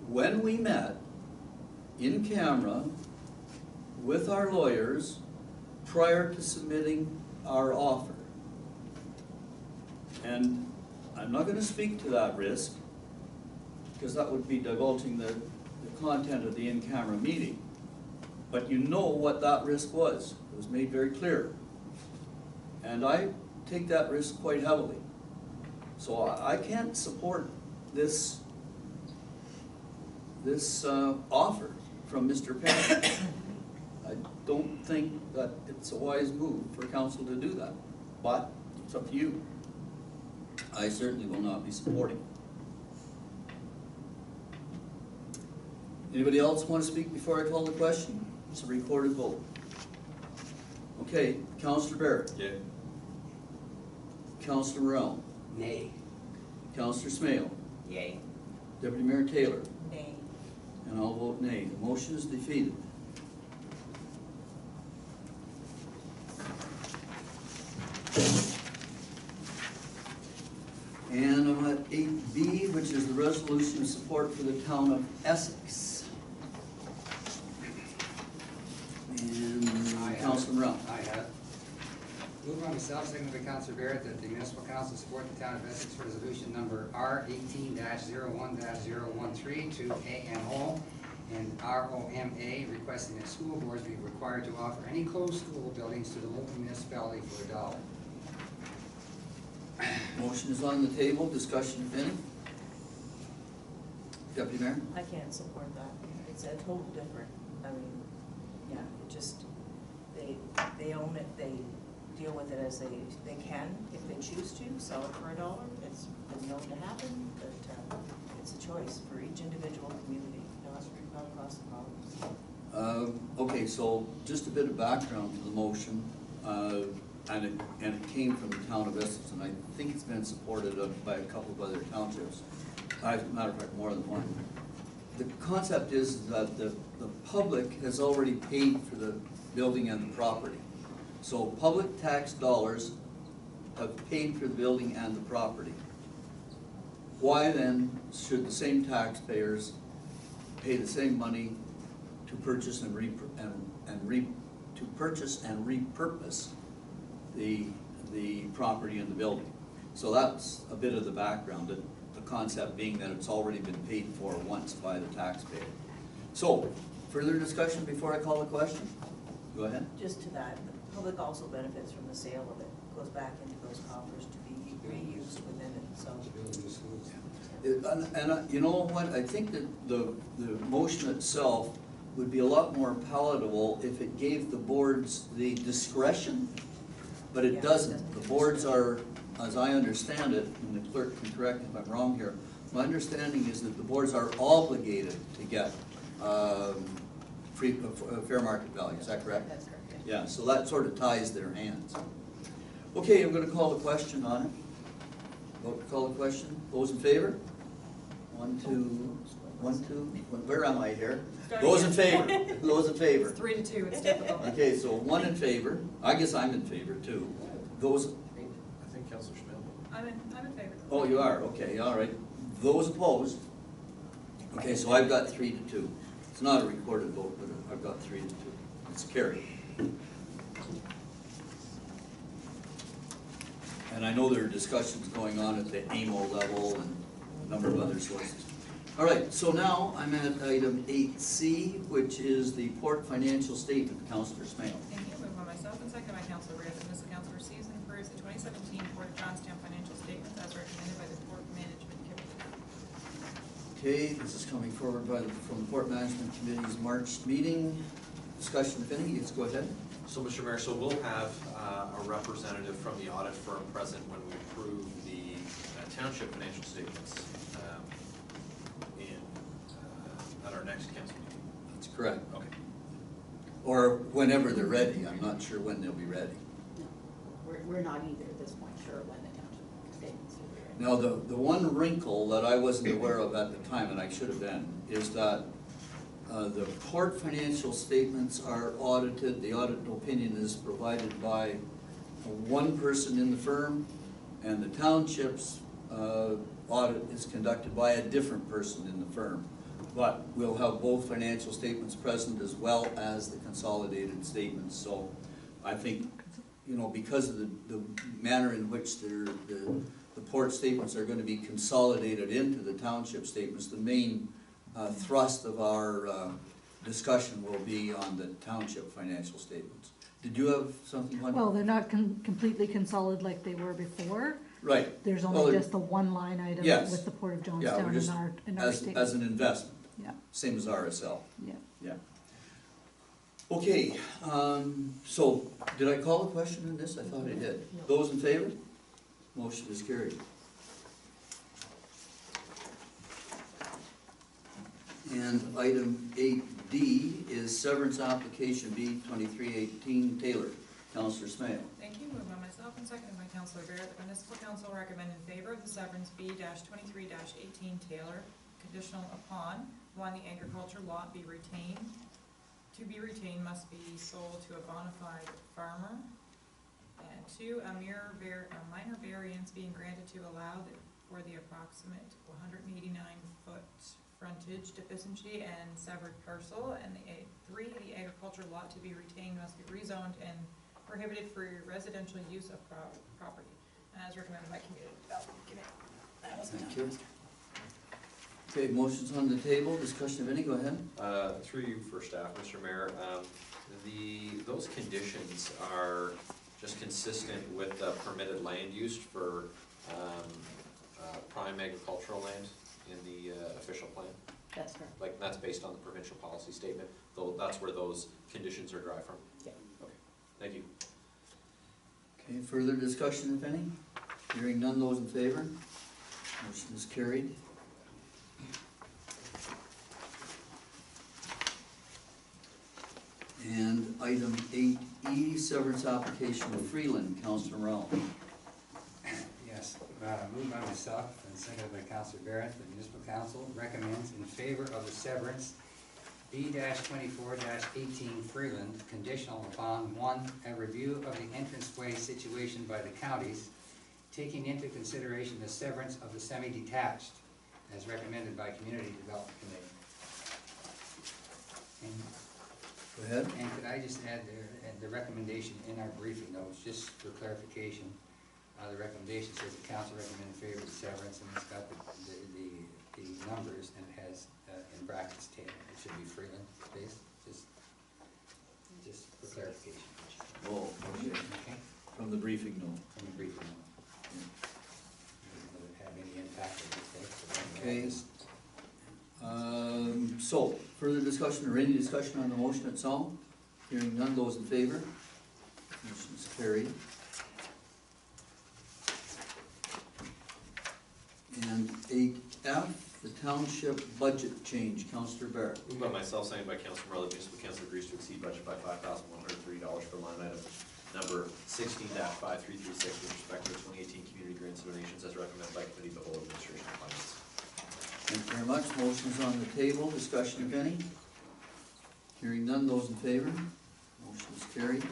when we met in camera with our lawyers prior to submitting our offer. And I'm not gonna speak to that risk, because that would be divulging the content of the in-camera meeting. But you know what that risk was. It was made very clear. And I take that risk quite heavily. So I can't support this offer from Mr. Parent. I don't think that it's a wise move for council to do that, but it's up to you. I certainly will not be supporting. Anybody else want to speak before I call the question? It's a recorded vote. Okay, Councillor Barrett. Yeah. Councillor Morell. Nay. Councillor Smale. Yay. Deputy Mayor Taylor. Nay. And I'll vote nay. The motion is defeated. And I'm at 8B, which is the resolution of support for the town of Essex. And Councilor Morell. I have. Moved by myself, seconded by Councilor Barrett, that the municipal council support the town of Essex resolution number R18-01-013 to AMO and ROMA, requesting that school boards be required to offer any closed school buildings to the local municipality for $1. Motion is on the table. Discussion, if any. Deputy Mayor? I can't support that. It's a total different, I mean, yeah, it just, they own it, they deal with it as they can, if they choose to, sell it for $1. It's been known to happen, but it's a choice for each individual community, not across the province. Okay, so just a bit of background to the motion, and it came from the town of Essex, and I think it's been supported by a couple of other townships. As a matter of fact, more than one. the concept is that the public has already paid for the building and the property. So public tax dollars have paid for the building and the property. Why then should the same taxpayers pay the same money to purchase and repurpose the property and the building? So that's a bit of the background, the concept being that it's already been paid for once by the taxpayer. So, further discussion before I call the question? Go ahead. Just to that, the public also benefits from the sale of it, goes back into those coffers to be reused within it, so. And you know what, I think that the motion itself would be a lot more palatable if it gave the boards the discretion, but Yeah, it it doesn't. doesn't. The boards are, as I understand it, and the clerk can correct me if I'm wrong here, my understanding is that the boards are obligated to get fair market value, is that correct? That's correct, yeah. Yeah, so that sort of ties their hands. Okay, I'm gonna call the question on it. Call the question. Those in favor? 1, 2, 1, 2, where am I here? Those in favor, those in favor. 3-2, it's typical. Okay, so 1 in favor, I guess I'm in favor too. Those, I think Councillor Schmidt. I'm in favor. oh, you are, okay, all right. Those opposed? Okay, so I've got 3-2. It's not a recorded vote, but I've got 3-2. It's carried. And I know there are discussions going on at the AMO level and a number of other sources. All right, so now I'm at item 8C, which is the Port Financial Statement. Councillor Smale. Thank you. Moved by myself and seconded by Councillor Rea that this council receives and approves the 2017 Port of Johnstown financial statements as recommended by the Port Management Committee. Okay, this is coming forward from the Port Management Committee's March meeting. Discussion, if any, let's go ahead. So, Mr. Mayor, so we'll have a representative from the audit firm present when we approve the township financial statements at our next council meeting. That's correct. Okay. Or whenever they're ready. I'm not sure when they'll be ready. No, we're not either at this point sure when the township statements will be ready. Now, the one wrinkle that I wasn't aware of at the time, and I should have been, is that the port financial statements are audited, the audit opinion is provided by one person in the firm, and the township's audit is conducted by a different person in the firm. But we'll have both financial statements present as well as the consolidated statements. So I think, you know, because of the manner in which the port statements are going to be consolidated into the township statements, the main thrust of our discussion will be on the township financial statements. Did you have something on? Well, they're not completely consolidated like they were before. Right. There's Well, only just the one line item Yes. with the Port of Yeah, Johnstown we're just, in our as statement. an investment, Yeah, same as RSL. yeah. Yeah. Okay, so did I call a question on this? I thought I did. No. Those in favor? Motion is carried. And item 8D is severance application B 2318 Taylor. Councillor Smale. Thank you. Moved by myself and seconded by Councillor Bear that the municipal council recommend in favor of the severance B-23-18 Taylor, conditional upon, 1, the agriculture lot be retained. To be retained must be sold to a bona fide farmer. And 2, a minor variance being granted to allow for the approximate 189-foot frontage deficiency and severed parcel. And 3, the agriculture lot to be retained must be rezoned and prohibited for residential use of property, as recommended by Community Development Committee. Thank you. Okay, motion's on the table. Discussion of any, go ahead. Through you for staff, Mr. Mayor, those conditions are just consistent with the permitted land use for prime agricultural land in the official plan? That's correct. Like, that's based on the provincial policy statement, though that's where those conditions are derived from? Yeah. Okay, thank you. Okay, further discussion, if any? Hearing none, those in favor? Motion is carried. And item 8E, severance application of Freeland, Councillor Morell. Yes, moved by myself and seconded by Councilor Barrett, the municipal council recommends in favor of the severance B-24-18 Freeland, conditional upon, one, a review of the entranceway situation by the counties, taking into consideration the severance of the semi-detached, as recommended by Community Development Committee. And Go ahead. And could I just add the recommendation in our briefing notes, just for clarification, the recommendation says the council recommend in favor of the severance, and it's got the numbers, and it has, in brackets, Taylor. It should be Freeland, please, just for clarification. Oh, okay. Okay, From the briefing note. from the briefing note. Does it have any impact on this case? Okay. So, further discussion or any discussion on the motion itself? Hearing none, those in favor? Motion is carried. And 8F, the township budget change, Councillor Barrett. Moved by myself, signed by Councilor Marley, municipal council agrees to exceed budget by $5,103 for line item number 16-5336 with respect to the 2018 community grants and donations as recommended by Committee of the Whole Administration and Finance. Thank you very much. Motion's on the table. Discussion if any? Hearing none, those in favor? Motion is carried.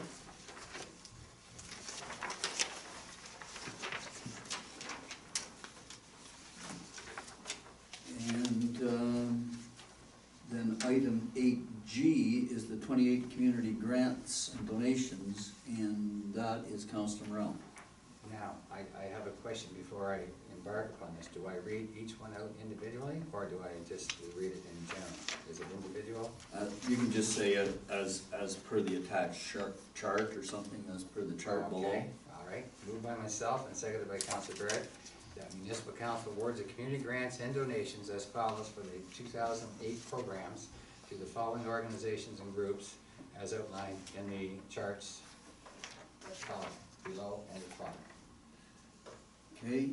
And then item 8G is the 28 community grants and donations, and that is Councilor Morel. Now, I have a question before I embark upon this. Do I read each one out individually, or do I just read it in general? Is it individual? You can just say it as per the attached chart or something, as per the chart below. Okay, all right. Moved by myself and seconded by Councilor Barrett, that municipal council awards of community grants and donations as follows for the 2008 programs to the following organizations and groups as outlined in the charts below and at the bottom. Okay,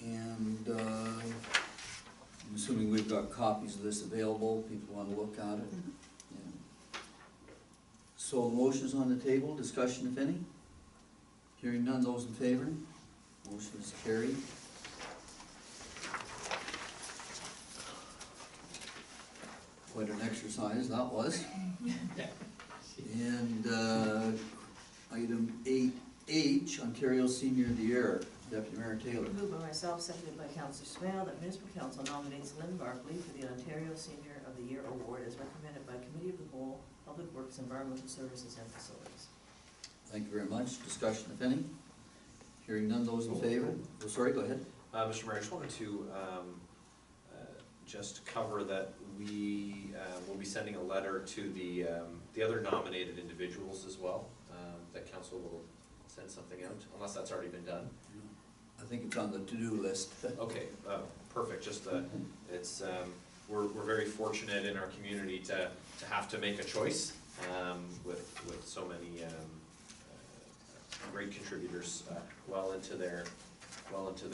and I'm assuming we've got copies of this available, people want to look at it? Yeah. So the motion's on the table, discussion if any? Hearing none, those in favor? Motion is carried. Quite an exercise that was. And item 8H, Ontario Senior of the Year, Deputy Mayor Taylor. Moved by myself, seconded by Councilor Smale, that municipal council nominates Lynn Barkley for the Ontario Senior of the Year Award as recommended by Committee of the Whole, Public Works, Environmental Services, and Facilities. Thank you very much. Discussion if any? Hearing none, those in favor? Oh, sorry, go ahead. Mr. Mayor, I just wanted to just cover that we will be sending a letter to the other nominated individuals as well, that council will send something out, unless that's already been done. I think it's on the to-do list. Okay, perfect, just, it's, we're very fortunate in our community to have to make a choice, with so many, great contributors, well into their golden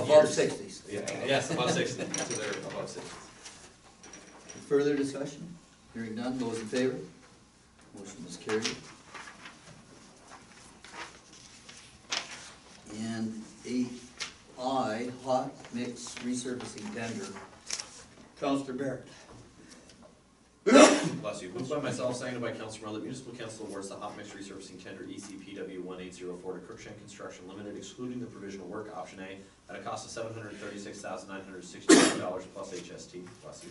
years. Above 60s. Yeah, yes, above 60, to their above 60. Further discussion? Hearing none, those in favor? Motion is carried. And 8I, hot mix resurfacing tender. Councilor Barrett. Bless you. Moved by myself, seconded by Councilor Marley, municipal council awards the hot mix resurfacing tender ECPW 1804 to Crookshank Construction Limited, excluding the provisional work, option A, at a cost of $736,962 plus HST. Bless you.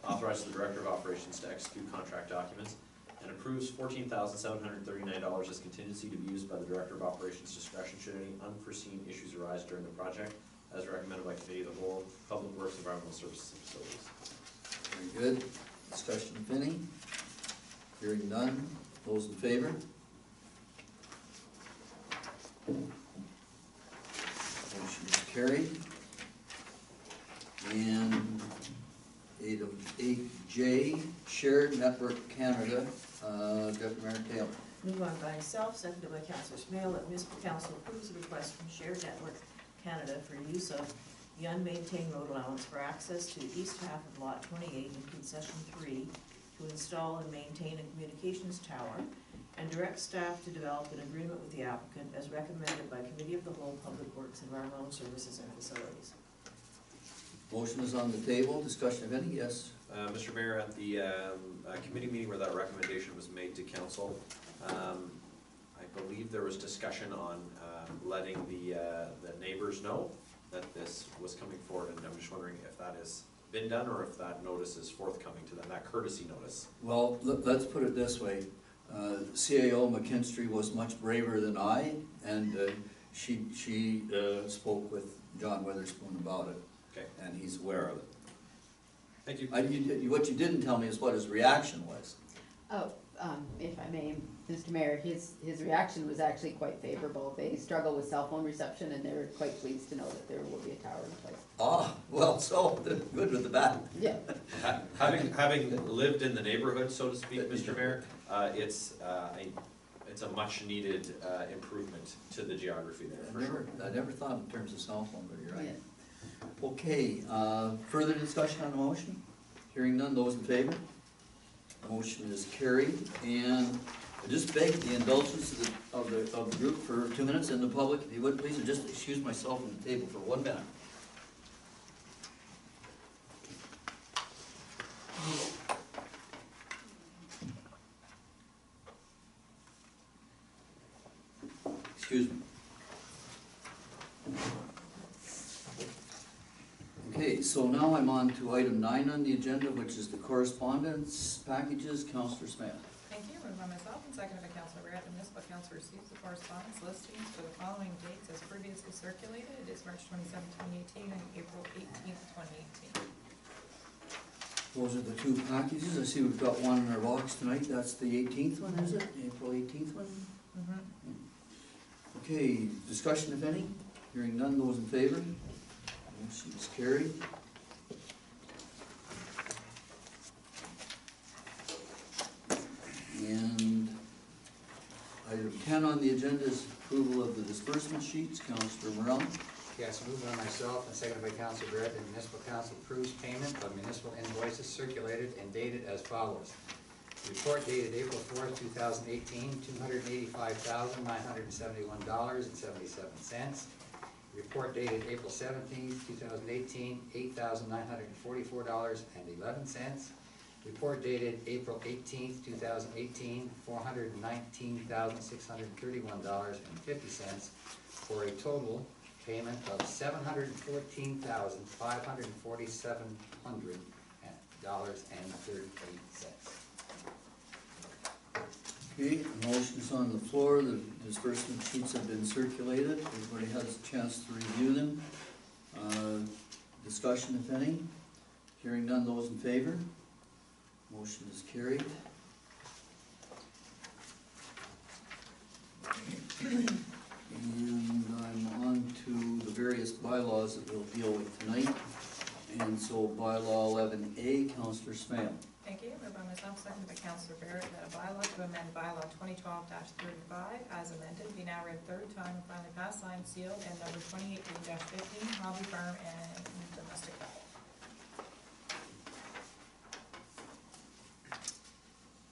Authorizes the Director of Operations to execute contract documents and approves $14,739 as contingency to be used by the Director of Operations' discretion should any unforeseen issues arise during the project, as recommended by Committee of the Whole, Public Works, Environmental Services, and Facilities. Very good. Discussion if any? Hearing none, those in favor? Motion is carried. And 8J, Shared Network Canada, Deputy Mayor Taylor. Moved by myself, seconded by Councilor Smale, that municipal council approves a request from Shared Network Canada for use of the unmaintained road allowance for access to the east half of lot 28 in concession 3 to install and maintain a communications tower and and direct staff to develop an agreement with the applicant as recommended by Committee of the Whole, Public Works, Environmental Services and Facilities. Motion is on the table, discussion of any, yes? Mr. Mayor, at the committee meeting where that recommendation was made to council, I believe there was discussion on letting the neighbors know that this was coming forward, and I'm just wondering if that has been done or if that notice is forthcoming to them, that courtesy notice. Well, let's put it this way. CAO McKinstry was much braver than I, and she spoke with John Witherspoon about it. Okay. And he's aware of it. Thank you. What you didn't tell me is what his reaction was. Oh, if I may, Mr. Mayor, his reaction was actually quite favorable. They struggle with cell phone reception, and they're quite pleased to know that there will be a tower in place. Ah, well, so, the good with the bad. Yeah. Having lived in the neighborhood, so to speak, Mr. Mayor, it's a much needed improvement to the geography there, for sure. I never thought in terms of cell phone, but you're right. Yeah. Okay, further discussion on the motion? Hearing none, those in favor? Motion is carried, and I just beg the indulgence of the group for 2 minutes in the public, if you would please, and just excuse myself from the table for 1 minute. Excuse me. Okay, so now I'm on to item 9 on the agenda, which is the correspondence packages. Councillor Smith. Thank you, moved by myself and seconded by Councilor Barrett. The municipal council receives the correspondence listings for the following dates as previously circulated. It is March 27, 2018 and April 18th, 2018. Those are the 2 packages. I see we've got one in our box tonight. That's the 18th one, is it? April 18th one? Okay, discussion if any? Hearing none, those in favor? Motion is carried. And item 10 on the agenda is approval of the disbursement sheets. Councillor Morel. Yes, moved by myself and seconded by Councilor Barrett, the municipal council approves payment of municipal invoices circulated and dated as follows. Report dated April 4th, 2018, $285,971.77. Report dated April 17th, 2018, $8,944.11. Report dated April 18th, 2018, $419,631.50, for a total payment of $714,547.38. Okay, the motion is on the floor. The disbursement sheets have been circulated. Everybody has a chance to review them. Discussion if any? Hearing none, those in favor? Motion is carried. And I'm on to the various bylaws that we'll deal with tonight. And so bylaw 11A, Councillor Smale. Thank you, moved by myself, seconded by Councilor Barrett, that a bylaw to amend bylaw 2012-35 as amended be now read third time and finally passed, signed, sealed, and number 2018-15, hobby farm and domestic fowl.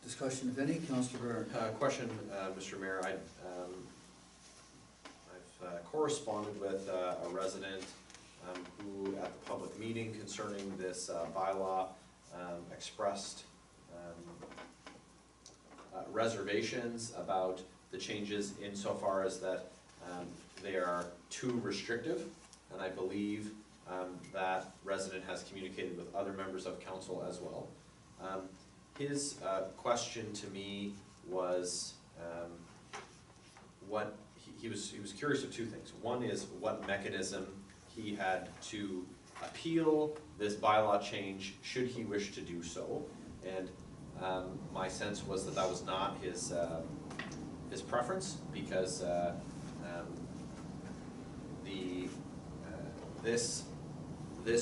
Discussion if any, Councillor Barrett. Question, Mr. Mayor, I've corresponded with a resident who at the public meeting concerning this bylaw expressed reservations about the changes insofar as that they are too restrictive, and I believe that resident has communicated with other members of council as well. His question to me was what he was curious of 2 things. One is what mechanism he had to appeal this bylaw change should he wish to do so, and my sense was that that was not his preference, because this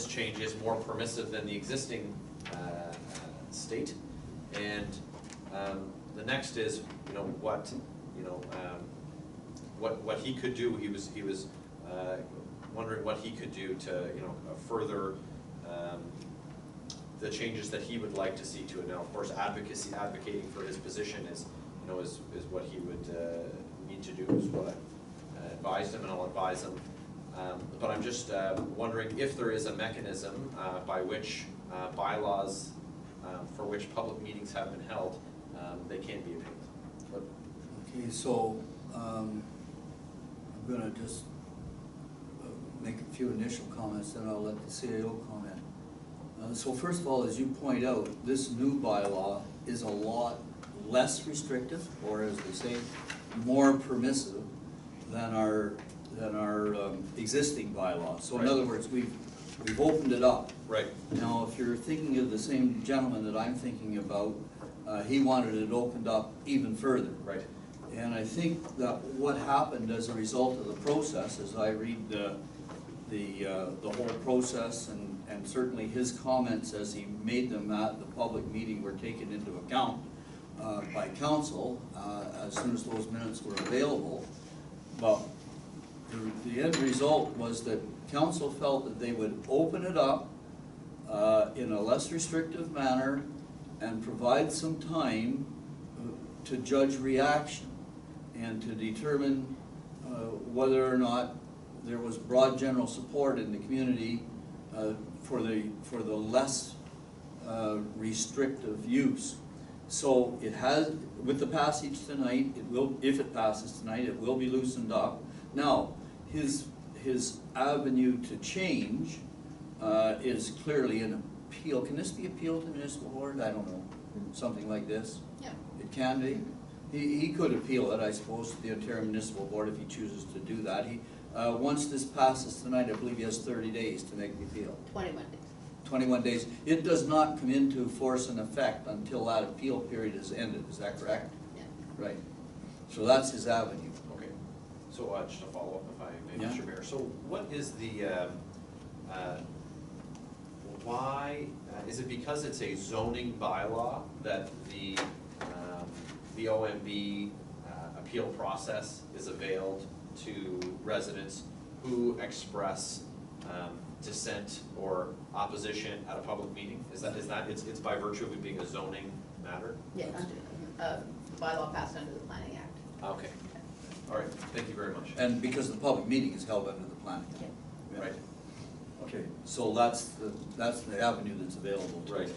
change is more permissive than the existing state, and the next is what he could do. He was wondering what he could do to further the changes that he would like to see to it. Now, of course, advocating for his position is you know, is what he would need to do, is what I advised him, and I'll advise him. But I'm just wondering if there is a mechanism by which bylaws for which public meetings have been held, they can be appealed. Okay, so, I'm gonna just make a few initial comments, then I'll let the CAO comment. So first of all, as you point out, this new bylaw is a lot less restrictive, or as they say, more permissive than our existing bylaw. So in Right. other words, we've opened it up. Right. Now, if you're thinking of the same gentleman that I'm thinking about, he wanted it opened up even further. Right. And I think that what happened as a result of the process, as I read the whole process, and certainly his comments as he made them at the public meeting were taken into account by council as soon as those minutes were available. But the end result was that council felt that they would open it up in a less restrictive manner and provide some time to judge reaction and to determine whether or not there was broad general support in the community for the less restrictive use. So it has, with the passage tonight, it will, if it passes tonight, it will be loosened up. Now, his avenue to change is clearly an appeal. Can this be appealed to municipal board? I don't know, something like this? Yeah. It can be. He could appeal it, I suppose, to the Ontario Municipal Board if he chooses to do that. Once this passes tonight, I believe he has 30 days to make the appeal. 21 days. 21 days. It does not come into force and effect until that appeal period is ended, is that correct? Yeah. Right. So that's his avenue. Okay. So just a follow-up, if I may, Yeah. Mr. Mayor. So what is the, why, is it because it's a zoning bylaw that the OMB appeal process is availed to residents who express dissent or opposition at a public meeting? Is that, it's by virtue of it being a zoning matter? Yeah, under, the bylaw passed under the Planning Act. Okay. All right, thank you very much. And because the public meeting is held under the planning. Yeah. Yeah. Right. Okay, so that's the avenue that's available to us. Right.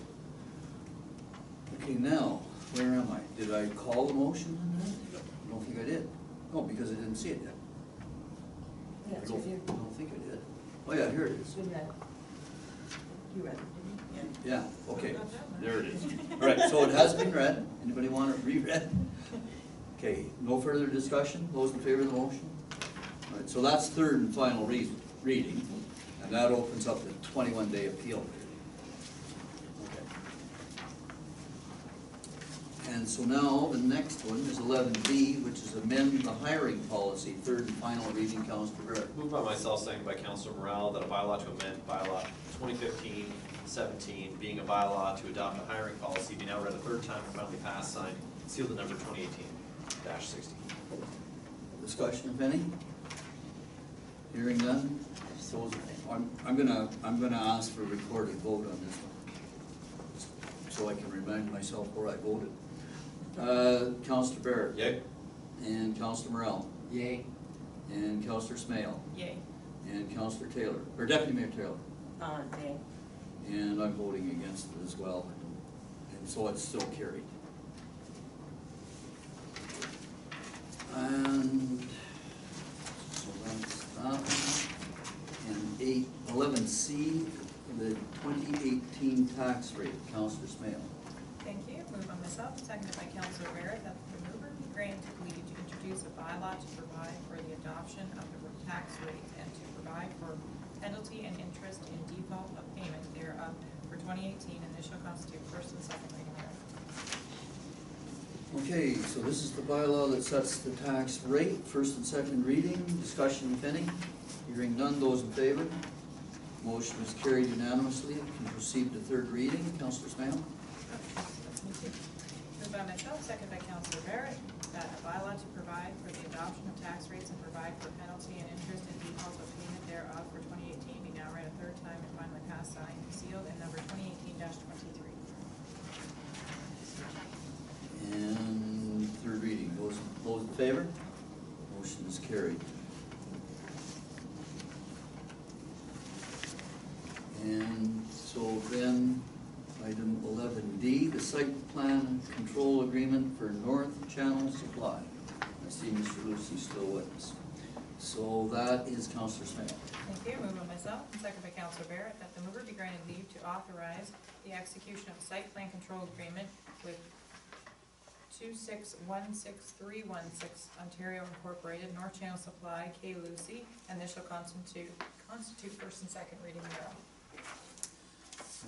Okay, now, where am I? Did I call the motion on that? I don't think I did. No, because I didn't see it yet. Yeah, I it's don't reviewed. think I did. Oh, yeah, here it is. You read it. You read it, didn't you? Yeah, okay, there it is. All right, so it has been read. Anybody want it reread? Okay, no further discussion? Those in favor of the motion? All right, so that's third and final reading, and that opens up the 21-day appeal period. Okay. And so now, the next one is 11B, which is amend the hiring policy, third and final reading, Councilor Barrett. Moved by myself, seconded by Councilor Morel, that a bylaw to amend bylaw 2015-17, being a bylaw to adopt a hiring policy, be now read a third time and finally passed, signed, sealed, number 2018-60. Discussion, if any? Hearing none? So I'm gonna ask for a recorded vote on this one, so I can remind myself where I voted. Councilor Barrett. Yay? And Councilor Morel. Yay. And Councilor Smale. Yay. And Councilor Taylor, or Deputy Mayor Taylor. Nay. And I'm voting against it as well, and so it's still carried. And so that's that one. And 11C, the 2018 tax rate, Councilor Smale. Thank you. Moved by myself, seconded by Councilor Barrett, that the mover grant leave to introduce a bylaw to provide for the adoption of the tax rate and to provide for penalty and interest in default of payment thereof for 2018, and this shall constitute first and second reading thereof. Okay, so this is the bylaw that sets the tax rate, first and second reading, discussion if any. Hearing none, those in favor? Motion is carried unanimously. Can proceed to third reading. Councilor Smale? Moved by myself, seconded by Councilor Barrett, that a bylaw to provide for the adoption of tax rates and provide for penalty and interest in default of payment thereof for 2018 be now read a third time and finally passed, signed, sealed, and number 2018-23. And third favor? Motion is carried. And so then, item 11D, the site plan control agreement for North Channel Supply. I see Mr. Lucy still with us. So that is Councillor Smith. Thank you. Moved by myself and seconded by Councillor Barrett that the mover be granted leave to authorize the execution of site plan control agreement with 2616316 Ontario Incorporated, North Channel Supply, K. Lucy, and this shall constitute first and second reading thereof.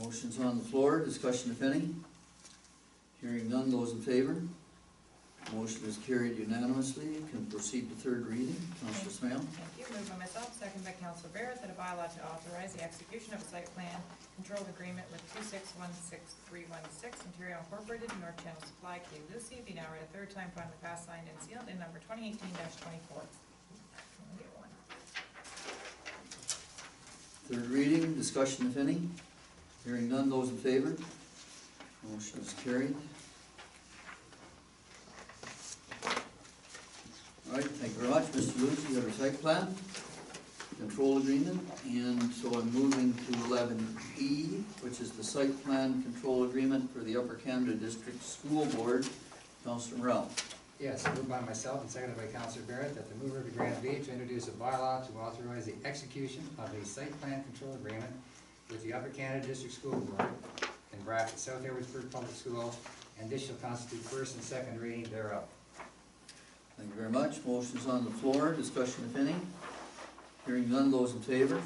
Motion's on the floor, discussion if any. Hearing none, those in favor? Motion is carried unanimously. Can proceed to third reading. Councillor Smale. Thank you. Moved by myself, seconded by Councillor Barrett, that a bylaw to authorize the execution of a site plan control agreement with 2616316 Ontario Incorporated, North Channel Supply, K. Lucy, be now read a third time, finally passed, signed, and sealed in number 2018-24. Third reading, discussion if any. Hearing none, those in favor? Motion is carried. All right, thank you very much, Mr. Lucy. You have your site plan, control agreement, and so I'm moving to 11E, which is the site plan control agreement for the Upper Canada District School Board. Councillor Morel. Yes, moved by myself and seconded by Councillor Barrett that the mover be granted leave to introduce a bylaw to authorize the execution of a site plan control agreement with the Upper Canada District School Board, in brackets South Edwardsburg Public School, and this shall constitute first and second reading thereof. Thank you very much. Motion's on the floor. Discussion if any. Hearing none, those in favor?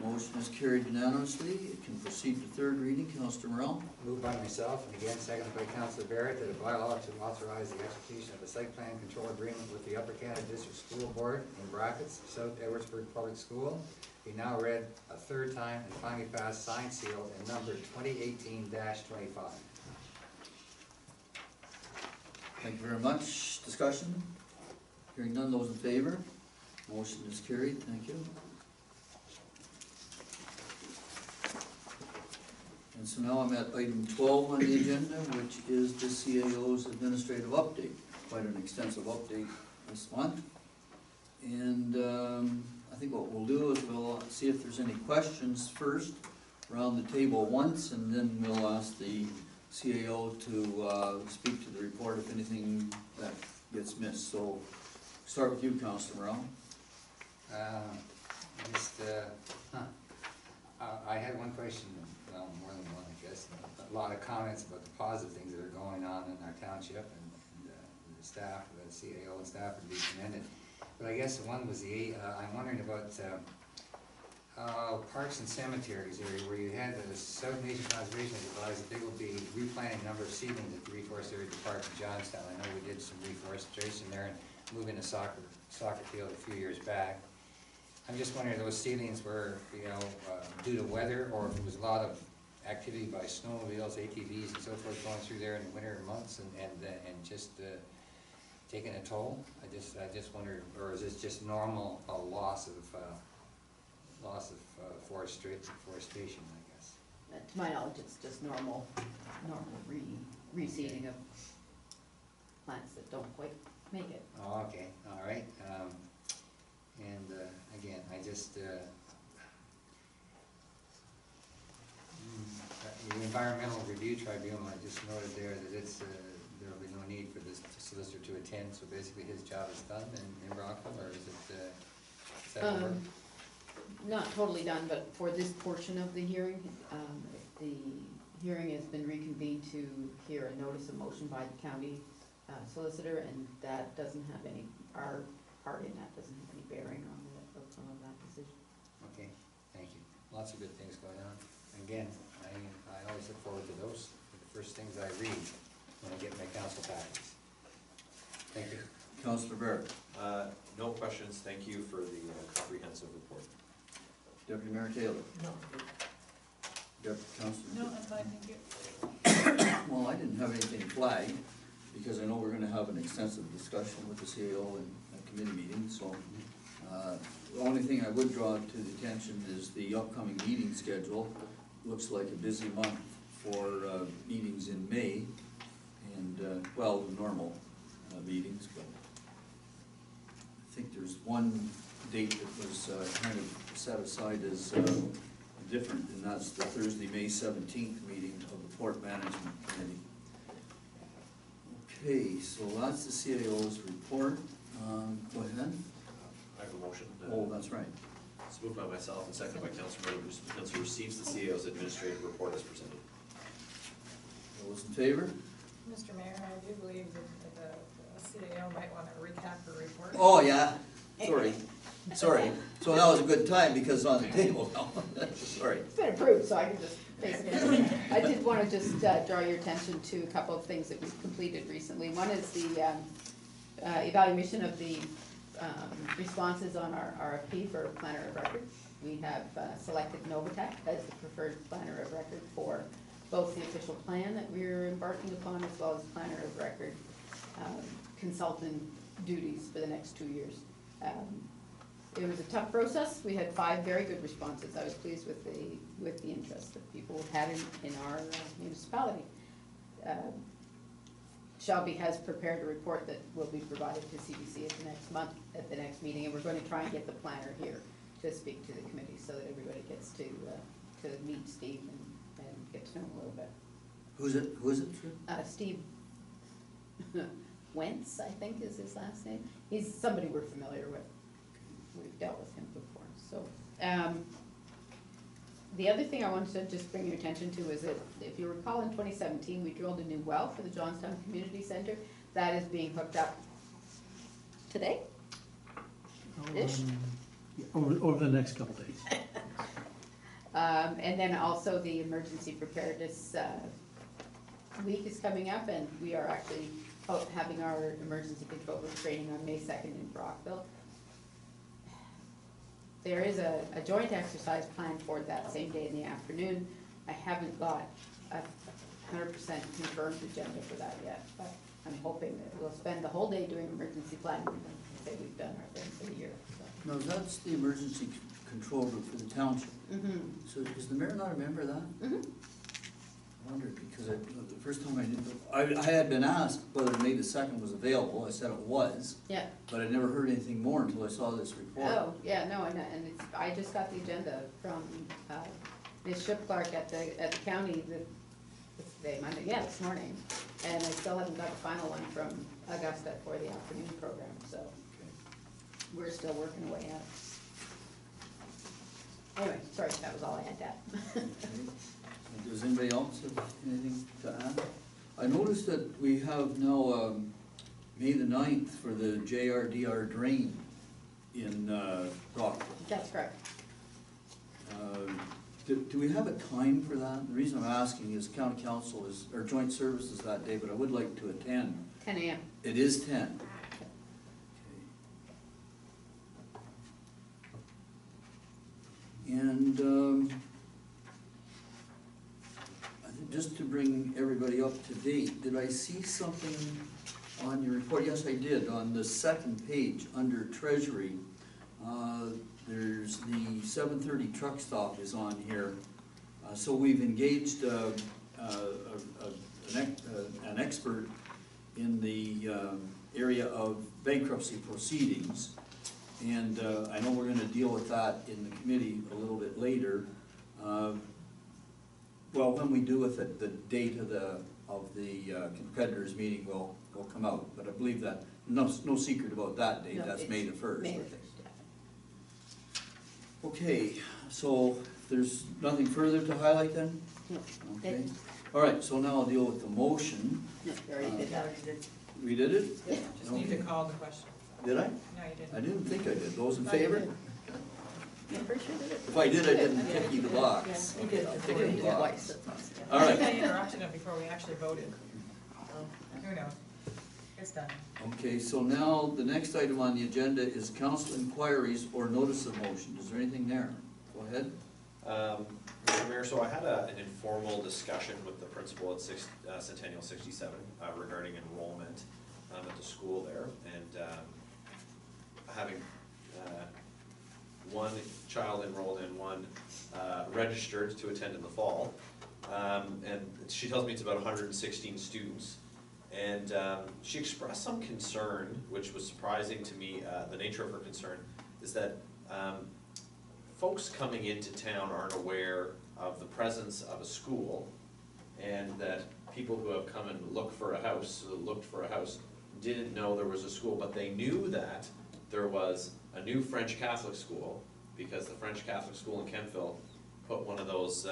Motion is carried unanimously. It can proceed to third reading. Councillor Morel. Moved by myself and again seconded by Councillor Barrett that a bylaw to authorize the execution of a site plan control agreement with the Upper Canada District School Board, in brackets South Edwardsburg Public School, be now read a third time and finally passed, signed, sealed, and numbered 2018-25. Thank you very much. Discussion? Hearing none, those in favor? Motion is carried. Thank you. And so now I'm at item 12 on the agenda, which is the CAO's administrative update. Quite an extensive update this month. And I think what we'll do is we'll see if there's any questions first around the table once, and then we'll ask the CAO to speak to the report if anything that gets missed. So start with you, Councillor Morel. I had one question, well, more than one, I guess. A lot of comments about the positive things that are going on in our township, and the staff, the CAO and staff would be commended. But I guess one was I'm wondering about parks and cemeteries area, where you had the South Nation Conservation advised that they will be replanting a number of seedlings at the reforest area at the park in Johnstown. I know we did some reforestation there and moving a soccer field a few years back. I'm just wondering if those seedlings were, due to weather, or if it was a lot of activity by snowmobiles, ATVs, and so forth going through there in the winter months, and just taking a toll. I just wonder, or is this just normal loss of forestation, I guess? To my knowledge, it's just normal reseeding of plants that don't quite make it. Oh, okay, all right. Again, I just, the Environmental Review Tribunal, I just noted there that there will be no need for this solicitor to attend, so basically his job is done in Rockville, or is that over? Not totally done, but for this portion of the hearing, the hearing has been reconvened to hear a notice of motion by the county solicitor, and that doesn't have our part in that doesn't have any bearing on the outcome of that decision. Okay, thank you. Lots of good things going on. Again, I always look forward to those, the first things I read when I get my council packets. Thank you. Councillor Barrett. No questions, thank you for the comprehensive report. Deputy Mayor Taylor. No. Deputy Councillor. No, I'm fine, thank you. Well, I didn't have anything flagged, because I know we're gonna have an extensive discussion with the CAO and a committee meeting, so. The only thing I would draw to the attention is the upcoming meeting schedule. Looks like a busy month for meetings in May, and, well, normal meetings, but one date that was kind of set aside as different, and that's the Thursday, May 17th meeting of the Port Management Committee. Okay, so that's the CAO's report. Go ahead. I have a motion. Oh, that's right. It's moved by myself and seconded by Councilor Rogers. The council receives the CAO's administrative report as presented. Those in favor? Mr. Mayor, I do believe that the CAO might want to recap her report. Oh, yeah, sorry, sorry. So that was a good time because it's on the table now. Sorry. It's been approved, so I can just basically, I did want to just draw your attention to a couple of things that we've completed recently. One is the evaluation of the responses on our RFP for planner of record. We have selected Novatech as the preferred planner of record for both the official plan that we're embarking upon as well as planner of record consultant duties for the next 2 years. It was a tough process. We had 5 very good responses. I was pleased with the interest that people had in our municipality. Shelby has prepared a report that will be provided to CBC at the next meeting, and we're going to try and get the planner here to speak to the committee so that everybody gets to meet Steve and get to know him a little bit. Who is it? Steve Wentz, I think is his last name. He's somebody we're familiar with. We've dealt with him before. So, the other thing I wanted to just bring your attention to is that if you recall in 2017, we drilled a new well for the Johnstown Community Center. That is being hooked up today. Ish. Over the next couple days. And then also the emergency preparedness week is coming up, and we are actually having our emergency control group training on May 2nd in Brockville. There is a joint exercise planned for that same day in the afternoon. I haven't got a 100% confirmed agenda for that yet, but I'm hoping that we'll spend the whole day doing emergency planning and say we've done our thing for the year. So. No, that's the emergency control group for the township. Mm-hmm. So is the mayor not a member of that? Mm-hmm. I wondered, because the first time I had been asked whether May the 2nd was available. I said it was. Yeah. But I never heard anything more until I saw this report. Oh, yeah, no, and it's, I just got the agenda from Ms. Ship Clark at the county Monday, this morning, and I still haven't got the final one from Augusta for the afternoon program, so we're still working away at it. Anyway, sorry, that was all I had to add. Does anybody else have anything to add? I noticed that we have now May the 9th for the JRDR drain in Brockville. That's correct. Do we have a time for that? The reason I'm asking is county council or joint services that day, but I would like to attend. 10 a.m. It is 10. Okay. And just to bring everybody up to date, did I see something on your report? Yes, I did. On the second page, under Treasury, there's the 7:30 truck stop is on here. So we've engaged an expert in the area of bankruptcy proceedings. And I know we're gonna deal with that in the committee a little bit later. Well, when we do with it, the date of the competitors meeting will come out, but I believe that, no secret about that date, No, that's May the 1st. May the 1st, yeah. Okay, so there's nothing further to highlight then? No. Okay, all right, so now I'll deal with the motion. No, you already did that. We did it? Yeah. Just need to call the question. Did I? No, you didn't. I didn't think I did. Those in Thought you favor? did. Yeah, pretty sure did it. If I did, I didn't tick you the box. Yeah, you Okay, did. I'll You tick did you the it box. twice, that's awesome. All I think right. I interrupted him before we actually voted. Who knows? It's done. Okay, so now the next item on the agenda is council inquiries or notice of motion. Is there anything there? Go ahead. Mr. Mayor, so I had an informal discussion with the principal at Centennial 67 regarding enrollment at the school there, and having one child enrolled and one registered to attend in the fall. And she tells me it's about 116 students, And she expressed some concern, which was surprising to me. The nature of her concern is that folks coming into town aren't aware of the presence of a school, and that people who have come and looked for a house, didn't know there was a school, but they knew that there was a new French Catholic school, because the French Catholic school in Kentville put one of those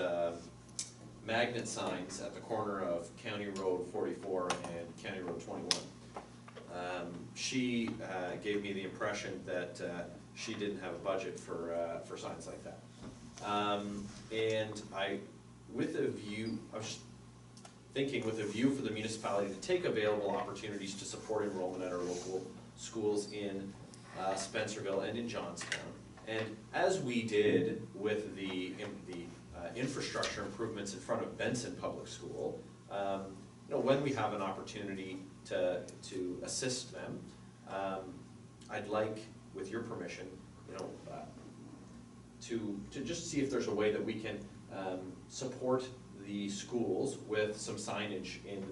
magnet signs at the corner of County Road 44 and County Road 21. She gave me the impression that she didn't have a budget for signs like that. And I was thinking with a view for the municipality to take available opportunities to support enrollment at our local schools in Spencerville and in Johnstown. And as we did with the infrastructure improvements in front of Benson Public School, when we have an opportunity to assist them, I'd like, with your permission, to just see if there's a way that we can support the schools with some signage in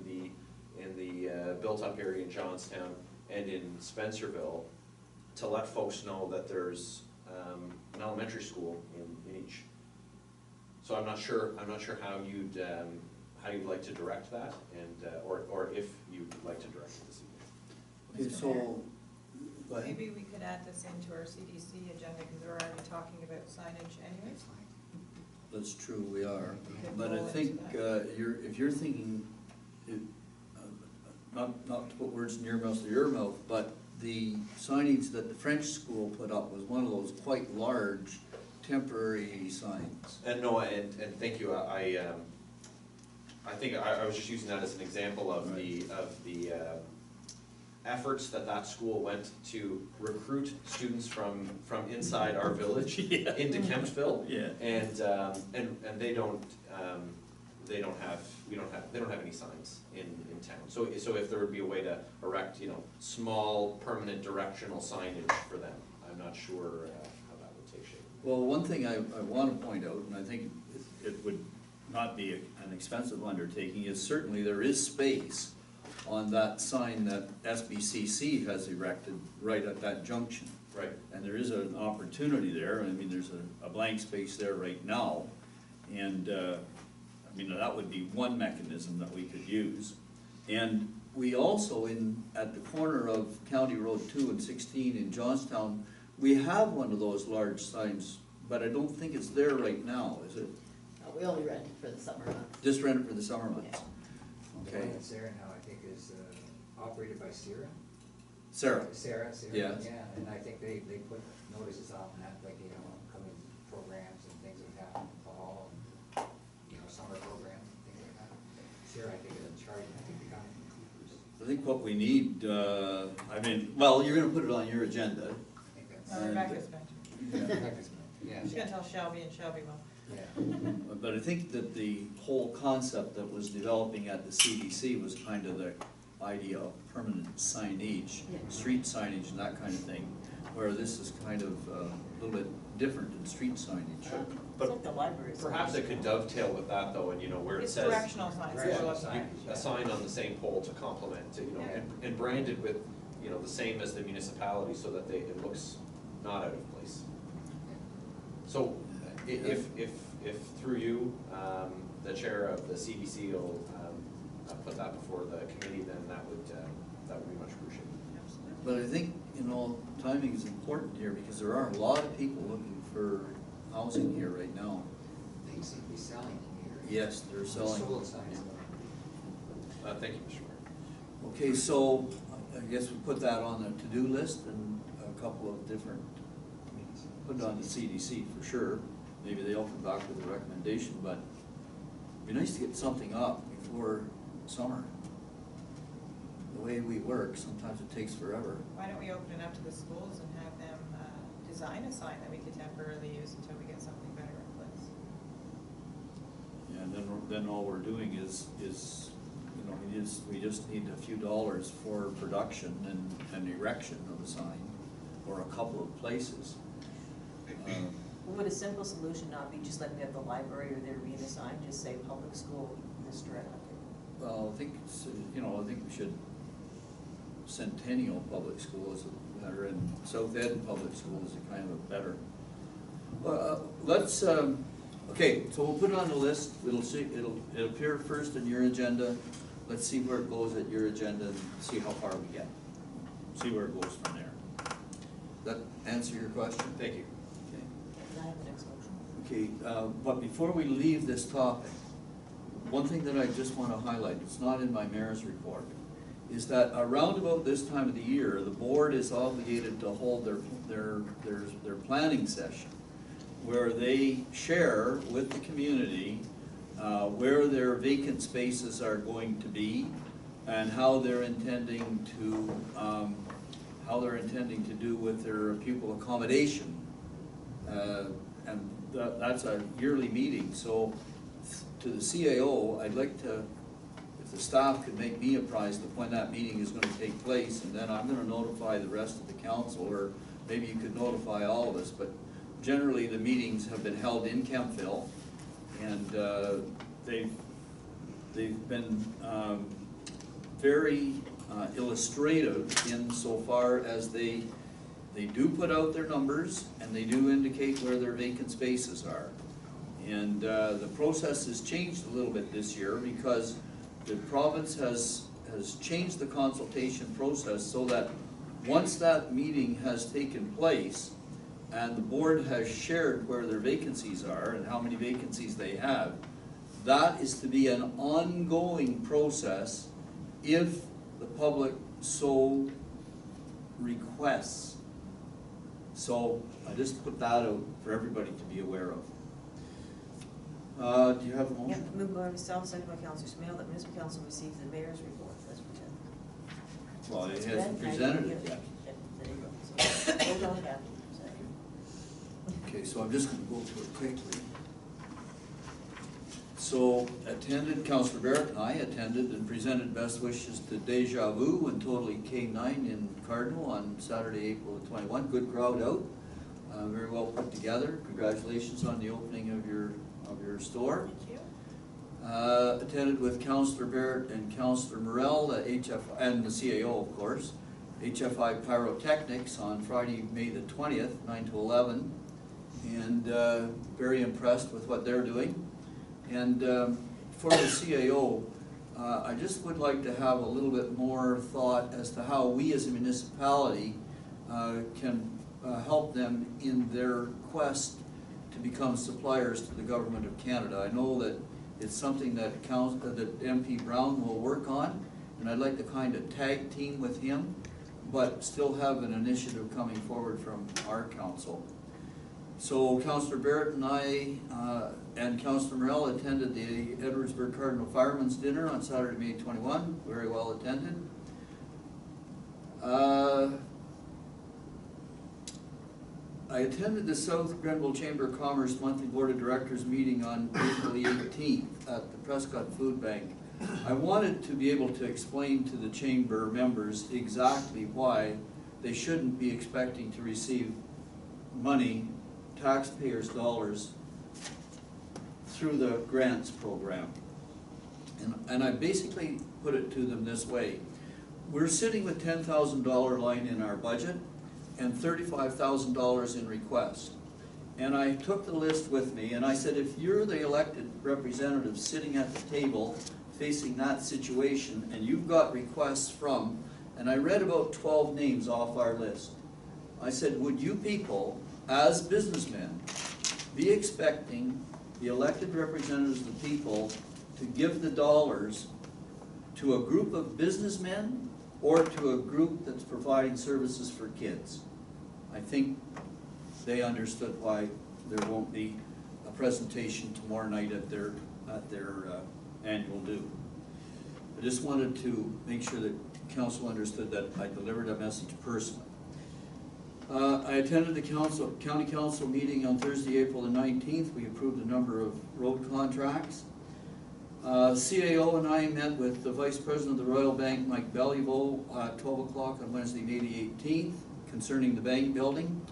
the built-up area in Johnstown and in Spencerville, to let folks know that there's an elementary school in each. So I'm not sure how you'd like to direct that, and or if you'd like to direct it this evening. Okay, so, go ahead. Maybe we could add this into our CDC agenda, because we're already talking about signage anyways. That's true, we are. could But I roll think into if you're thinking, not to put words in your mouth, but the signage that the French school put up was one of those quite large temporary signs. And no, and thank you. I think I was just using that as an example of the efforts that school went to recruit students from inside our village into Kemptville. Yeah. And they don't have any signs in town. So if there would be a way to erect, small permanent directional signage for them, I'm not sure how that would take shape. Well, one thing I want to point out, and I think it would not be an expensive undertaking, is certainly there is space on that sign that SBCC has erected right at that junction. Right. And there is an opportunity there. I mean, there's a blank space there right now. And, that would be one mechanism that we could use. And we also, at the corner of County Road 2 and 16 in Johnstown, we have one of those large signs, but I don't think it's there right now, is it? No, we only rent it for the summer months. Just rent it for the summer months? The Okay. one that's there now, I think, is operated by Sarah. Sarah? Sarah, Yes. yeah, and I think they put notices on that, like, upcoming programs and things that happen in the fall, and, summer programs and things like that. Sarah, I think, is in charge, and I think they got it from Coopers. I think what we need, you're gonna put it on your agenda. I think that's. Rebecca's going to. Yeah. She's going to tell Shelby, and Shelby will. Yeah. But I think that the whole concept that was developing at the CDC was kind of the idea of permanent signage, Yeah. street signage and that kind of thing, where this is kind of a little bit different than street signage. It's like the library. Perhaps it could dovetail with that though, and where it It's says. directional signs. that we're looking at. A sign on the same pole to complement, and branded with, the same as the municipality, so that it looks not out of place. So, if through you, the chair of the CDC will, put that before the committee, then that would be much appreciated. But I think, timing is important here, because there are a lot of people looking for housing here right now. Things seem to be selling here. Yes, they're selling. Sold signs. Thank you, Mr. Mayor. Okay, so I guess we put that on the to-do list and a couple of different, put it on the CDC for sure. Maybe they'll come back with a recommendation, but it'd be nice to get something up before summer. The way we work, sometimes it takes forever. Why don't we open it up to the schools and have them design a sign that we could temporarily use until we get something better in place? And then all we're doing is we just need a few dollars for production and erection of a sign, or a couple of places. Would a simple solution not be just like we have the library or there being a sign, just say public school, Mr. Edmonton? Well, I think, I think we should, Centennial Public School is better, and South Ed Public School is a kind of a better. Let's, okay, so we'll put it on the list, it'll appear first in your agenda. Let's see where it goes at your agenda and see how far we get. See where it goes from there. That answer your question? Thank you. Okay. Can I have the next motion? Okay, but before we leave this topic, one thing that I just want to highlight, it's not in my mayor's report, is that around about this time of the year, the board is obligated to hold their planning session, where they share with the community where their vacant spaces are going to be and how they're intending to do with their pupil accommodation. And that's a yearly meeting, so to the CAO, I'd like to, if the staff could make me apprised of when that meeting is gonna take place, and then I'm gonna notify the rest of the council, or maybe you could notify all of us, but generally the meetings have been held in Kempville, and they've been very illustrative insofar as they do put out their numbers and they do indicate where their vacant spaces are. And the process has changed a little bit this year because the province has changed the consultation process so that once that meeting has taken place and the board has shared where their vacancies are and how many vacancies they have, that is to be an ongoing process if the public so requests. So I just put that out for everybody to be aware of. Do you have a Yeah, motion? moved by myself, second by Councilor Smale, that municipal council receives the mayor's report as presented. Well, it It's hasn't been- presented it yet. There you go. So, hold on, Kathy. Okay, so I'm just gonna go through it quickly. So Councilor Barrett and I attended and presented best wishes to Deja Vu and Totally K9 in Cardinal on Saturday, April 21. Good crowd out, very well put together. Congratulations on the opening of your store. Thank you. Attended with Councilor Barrett and Councilor Morell, and the CAO, of course, HFI Pyrotechnics on Friday, May the 20th, 9 to 11, and very impressed with what they're doing. And for the CAO, I just would like to have a little bit more thought as to how we as a municipality can help them in their quest to become suppliers to the Government of Canada. I know that it's something that MP Brown will work on, and I'd like to kind of tag team with him, but still have an initiative coming forward from our council. So Councilor Barrett and I and Councilor Morell attended the Edwardsburg Cardinal Firemen's Dinner on Saturday, May 21, very well attended. I attended the South Grenville Chamber of Commerce monthly Board of Directors meeting on April the 18th at the Prescott Food Bank. I wanted to be able to explain to the chamber members exactly why they shouldn't be expecting to receive money, taxpayers' dollars, through the grants program. And I basically put it to them this way. We're sitting with $10,000 line in our budget and $35,000 in request. And I took the list with me and I said, if you're the elected representative sitting at the table facing that situation and you've got requests from, and I read about 12 names off our list. I said, would you people, as businessmen, be expecting the elected representatives of the people to give the dollars to a group of businessmen or to a group that's providing services for kids? I think they understood why there won't be a presentation tomorrow night at their annual due. I just wanted to make sure that council understood that I delivered a message personally. I attended the county council meeting on Thursday, April the 19th. We approved a number of road contracts. CAO and I met with the Vice President of the Royal Bank, Mike Beliveau, at 12 o'clock on Wednesday, May the 18th, concerning the bank building.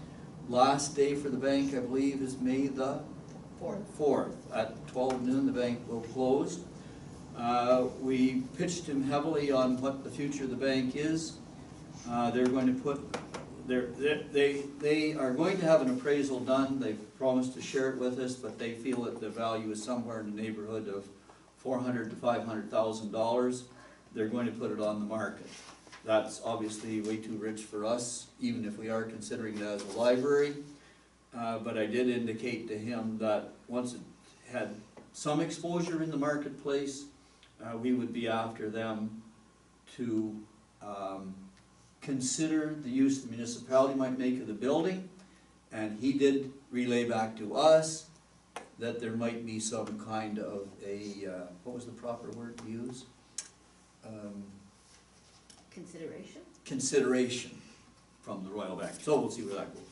Last day for the bank, I believe, is May the 4th. At 12 noon, the bank will close. We pitched him heavily on what the future of the bank is. They're going to put, they are going to have an appraisal done. They've promised to share it with us, but they feel that the value is somewhere in the neighborhood of $400,000 to $500,000. They're going to put it on the market. That's obviously way too rich for us, even if we are considering it as a library. But I did indicate to him that once it had some exposure in the marketplace, we would be after them to consider the use the municipality might make of the building. And he did relay back to us that there might be some kind of a, what was the proper word to use? Consideration? Consideration from the Royal Bank. So we'll see where that goes.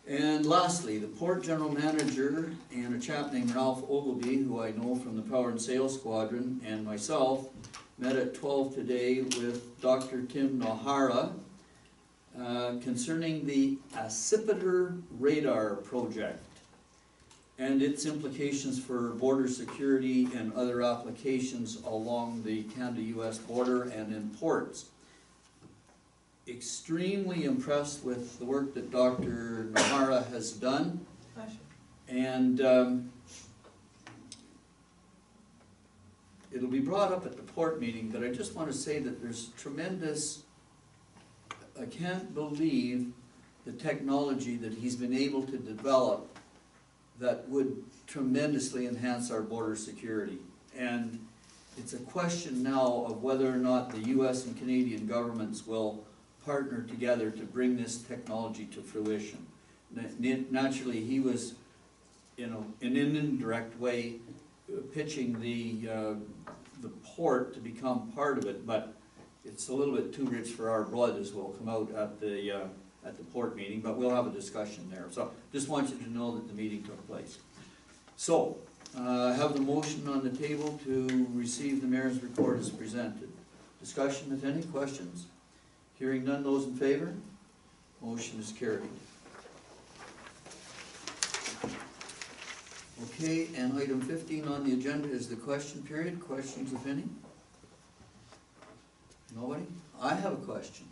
And lastly, the Port General Manager and a chap named Ralph Ogilvy, who I know from the Power and Sales Squadron, and myself, met at 12 today with Dr. Tim Nahara concerning the Accipiter Radar Project and its implications for border security and other applications along the Canada-US border and in ports. Extremely impressed with the work that Dr. Nahara has done. And it'll be brought up at the port meeting, but I just want to say that there's tremendous, I can't believe the technology that he's been able to develop that would tremendously enhance our border security. And it's a question now of whether or not the US and Canadian governments will partner together to bring this technology to fruition. Naturally, he was, in an indirect way, pitching the port to become part of it, but it's a little bit too rich for our blood, as will come out at the port meeting, but we'll have a discussion there. So just want you to know that the meeting took place. So, I have the motion on the table to receive the mayor's report as presented. Discussion, if any, questions? Hearing none, those in favor? Motion is carried. Okay, and item 15 on the agenda is the question period. Questions, if any? Nobody? I have a question.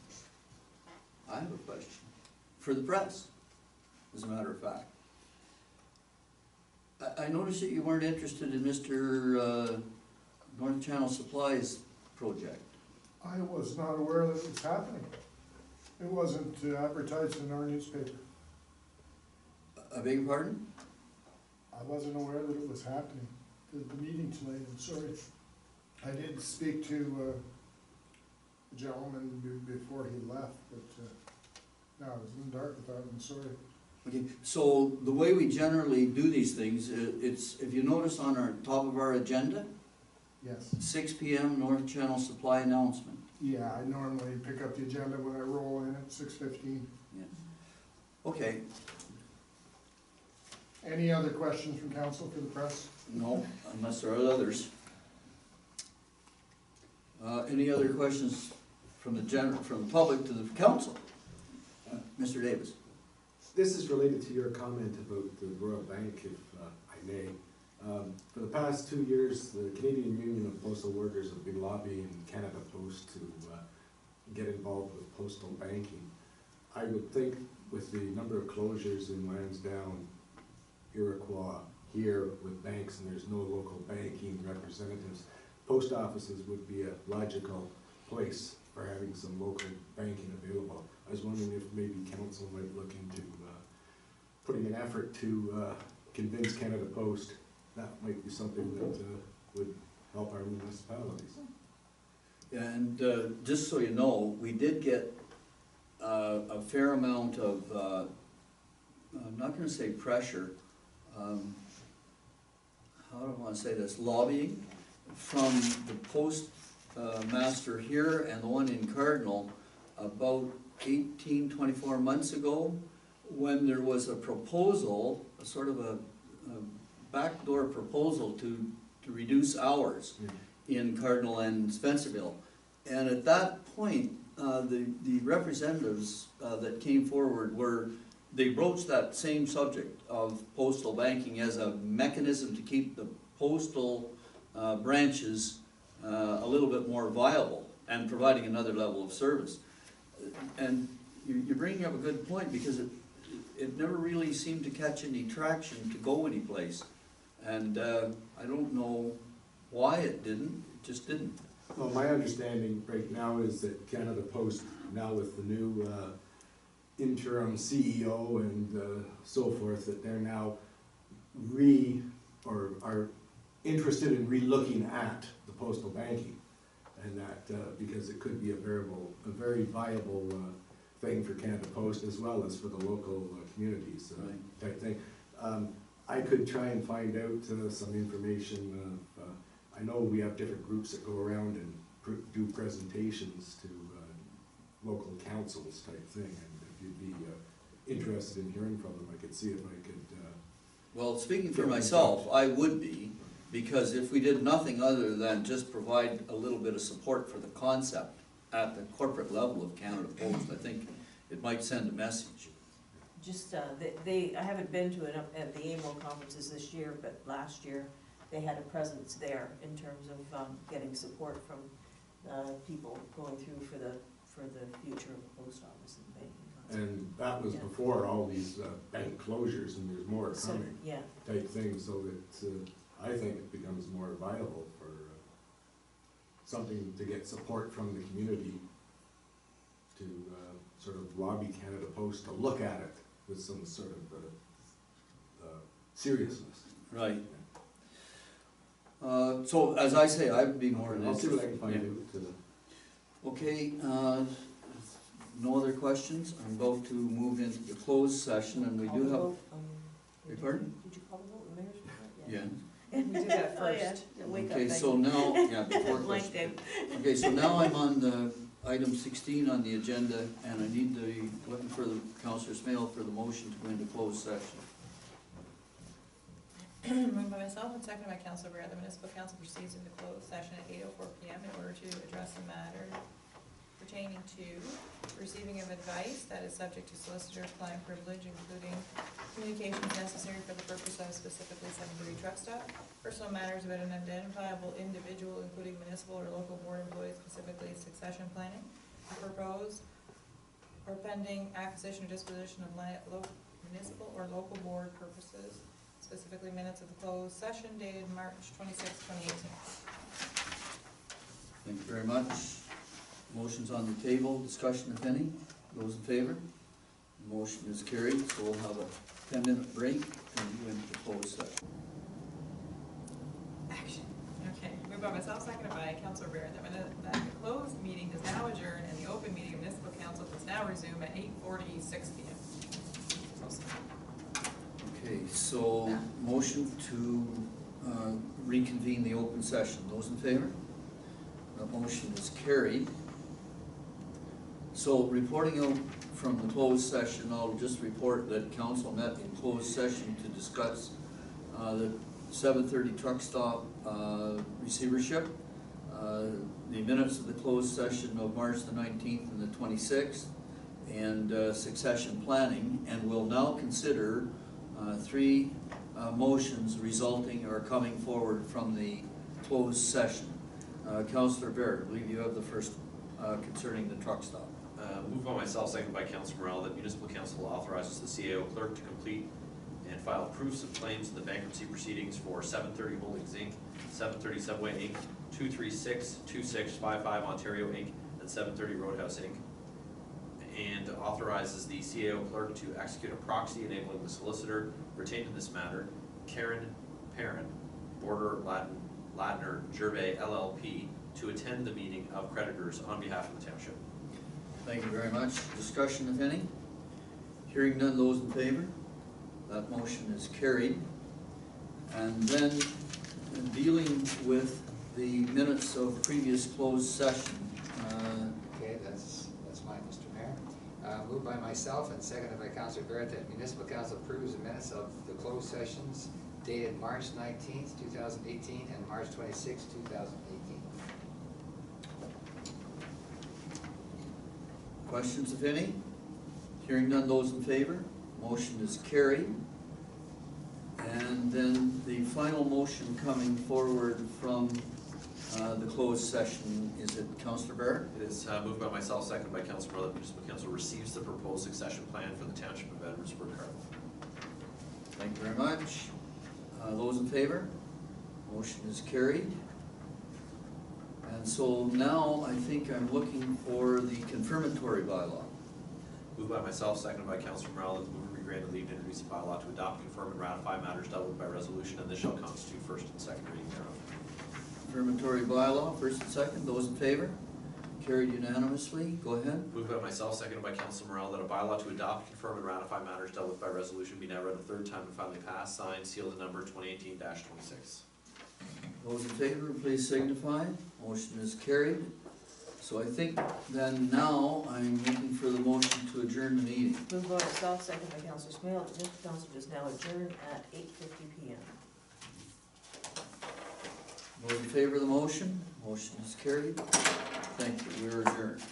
I have a question. For the press, as a matter of fact. I noticed that you weren't interested in Mr. North Channel Supplies project. I was not aware that it was happening. It wasn't advertised in our newspaper. I beg your pardon? I wasn't aware that it was happening, the meeting tonight, I'm sorry. I did speak to a gentleman before he left, but no, it was in the dark without him, I'm sorry. Okay, so the way we generally do these things, it's, if you notice on our top of our agenda, Yes. 6 p.m. North Channel Supply announcement. Yeah, I normally pick up the agenda when I roll in at 6:15. Yeah. Okay, Any other questions from council for the press? no, unless there are others. Any other questions from the public to the council? Mr. Davis. This is related to your comment about the Royal Bank, if I may. For the past 2 years, the Canadian Union of Postal Workers have been lobbying Canada Post to get involved with postal banking. I would think with the number of closures in Lansdowne, Iroquois, here with banks, and there's no local banking representatives, post offices would be a logical place for having some local banking available. I was wondering if maybe council might look into putting an effort to convince Canada Post that might be something that would help our municipalities. And just so you know, we did get a fair amount of, I'm not going to say pressure, how do I want to say this, lobbying from the postmaster here and the one in Cardinal about 24 months ago, when there was a proposal, a sort of a backdoor proposal to reduce hours in Cardinal and Spencerville. And at that point, the representatives that came forward they broached that same subject of postal banking as a mechanism to keep the postal branches a little bit more viable and providing another level of service. And you're bringing up a good point, because it never really seemed to catch any traction to go anyplace. And I don't know why it didn't, it just didn't. Well, my understanding right now is that Canada Post, now with the new interim CEO and so forth, that they're now are interested in re-looking at the postal banking. And that, because it could be a very viable thing for Canada Post as well as for the local communities type thing. I could try and find out some information. I know we have different groups that go around and do presentations to local councils type thing, and if you'd be interested in hearing from them, I could see if I could. Well, speaking for myself, I would be, because if we did nothing other than just provide a little bit of support for the concept at the corporate level of Canada Post, I think it might send a message. Just, I haven't been to it at the AMO conferences this year, but last year they had a presence there in terms of getting support from people going through for the future of the post office and banking concept. And that was before all these bank closures, and there's more So, coming yeah, type thing, so that I think it becomes more viable for something to get support from the community to sort of lobby Canada Post to look at it with some sort of seriousness. Right. So, as I say, I would be more than I'll see what I can interested. find out. Okay, no other questions? I'm about to move into the closed session, and we Call do the have. vote, Beg pardon? Did you call the vote, the mayor's report? Yeah. We did that Oh, yeah. first. Yeah, wake up, Okay, Becky. so now, yeah, before Blank question. day. Okay, so now I'm on the item 16 on the agenda, and I need looking for the Councillor Smale for the motion to go into closed session. Moved by myself and seconded by Councilor Bear, the municipal council proceeds into closed session at 8:04 PM in order to address a matter pertaining to receiving of advice that is subject to solicitor-client privilege, including communications necessary for the purpose of specifically 730 truck stop, personal matters about an identifiable individual, including municipal or local board employees, specifically succession planning, proposed or pending acquisition or disposition of municipal or local board purposes, specifically minutes of the closed session dated March 26, 2018. Thank you very much. Motion's on the table, discussion if any. Those in favor? Motion is carried, so we'll have a 10-minute break and go into the closed session. Action. Okay, moved by myself, seconded by Councilor Bear, that the closed meeting is now adjourned and the open meeting of municipal council is now resumed at 8:46 PM. Okay, so motion to reconvene the open session. Those in favor? That motion is carried. So reporting out from the closed session, I'll just report that council met in closed session to discuss the 730 truck stop receivership, the minutes of the closed session of March the 19th and the 26th, and succession planning, and will now consider three motions resulting or coming forward from the closed session. Councillor Baird, I believe you have the first concerning the truck stop. Moved by myself, seconded by Councilor Morel, that municipal council authorizes the CAO clerk to complete and file proofs of claims in the bankruptcy proceedings for 730 Holdings Inc., 730 Subway Inc., 236-2655 Ontario Inc., and 730 Roadhouse Inc., and authorizes the CAO clerk to execute a proxy enabling the solicitor retained in this matter, Karen Parent, Border Ladner Gervais LLP, to attend the meeting of creditors on behalf of the township. Thank you very much. Discussion, if any? Hearing none, those in favor? That motion is carried. And then dealing with the minutes of previous closed session. Okay, that's mine, Mr. Mayor. Moved by myself and seconded by Councilor Barrett that municipal council approves the minutes of the closed sessions dated March 19th, 2018 and March 26th, 2018. Questions, if any? Hearing none, those in favor? Motion is carried. And then the final motion coming forward from the closed session, is it Councillor Barrett? It is moved by myself, seconded by Councilor Morley, that the municipal council receives the proposed succession plan for the township of Edwardsburg Cardinal. Thank you very much. Those in favor? Motion is carried. And so now I think I'm looking for the confirmatory bylaw. Moved by myself, seconded by Councilor Morrell, that the mover be granted leave to introduce a bylaw to adopt, confirm, and ratify matters dealt with by resolution, and this shall constitute first and second reading thereof. Confirmatory bylaw, first and second, those in favor? Carried unanimously, go ahead. Moved by myself, seconded by Councilor Morrell, that a bylaw to adopt, confirm, and ratify matters dealt with by resolution be now read a third time and finally passed, signed, sealed, and numbered 2018-26. Those in favor, please signify. Motion is carried. So I think then now I'm looking for the motion to adjourn the meeting. Moved by myself, seconded by Councilor Smail, that this council is now adjourned at 8:50 PM. Those in favor of the motion? Motion is carried. Thank you, we are adjourned.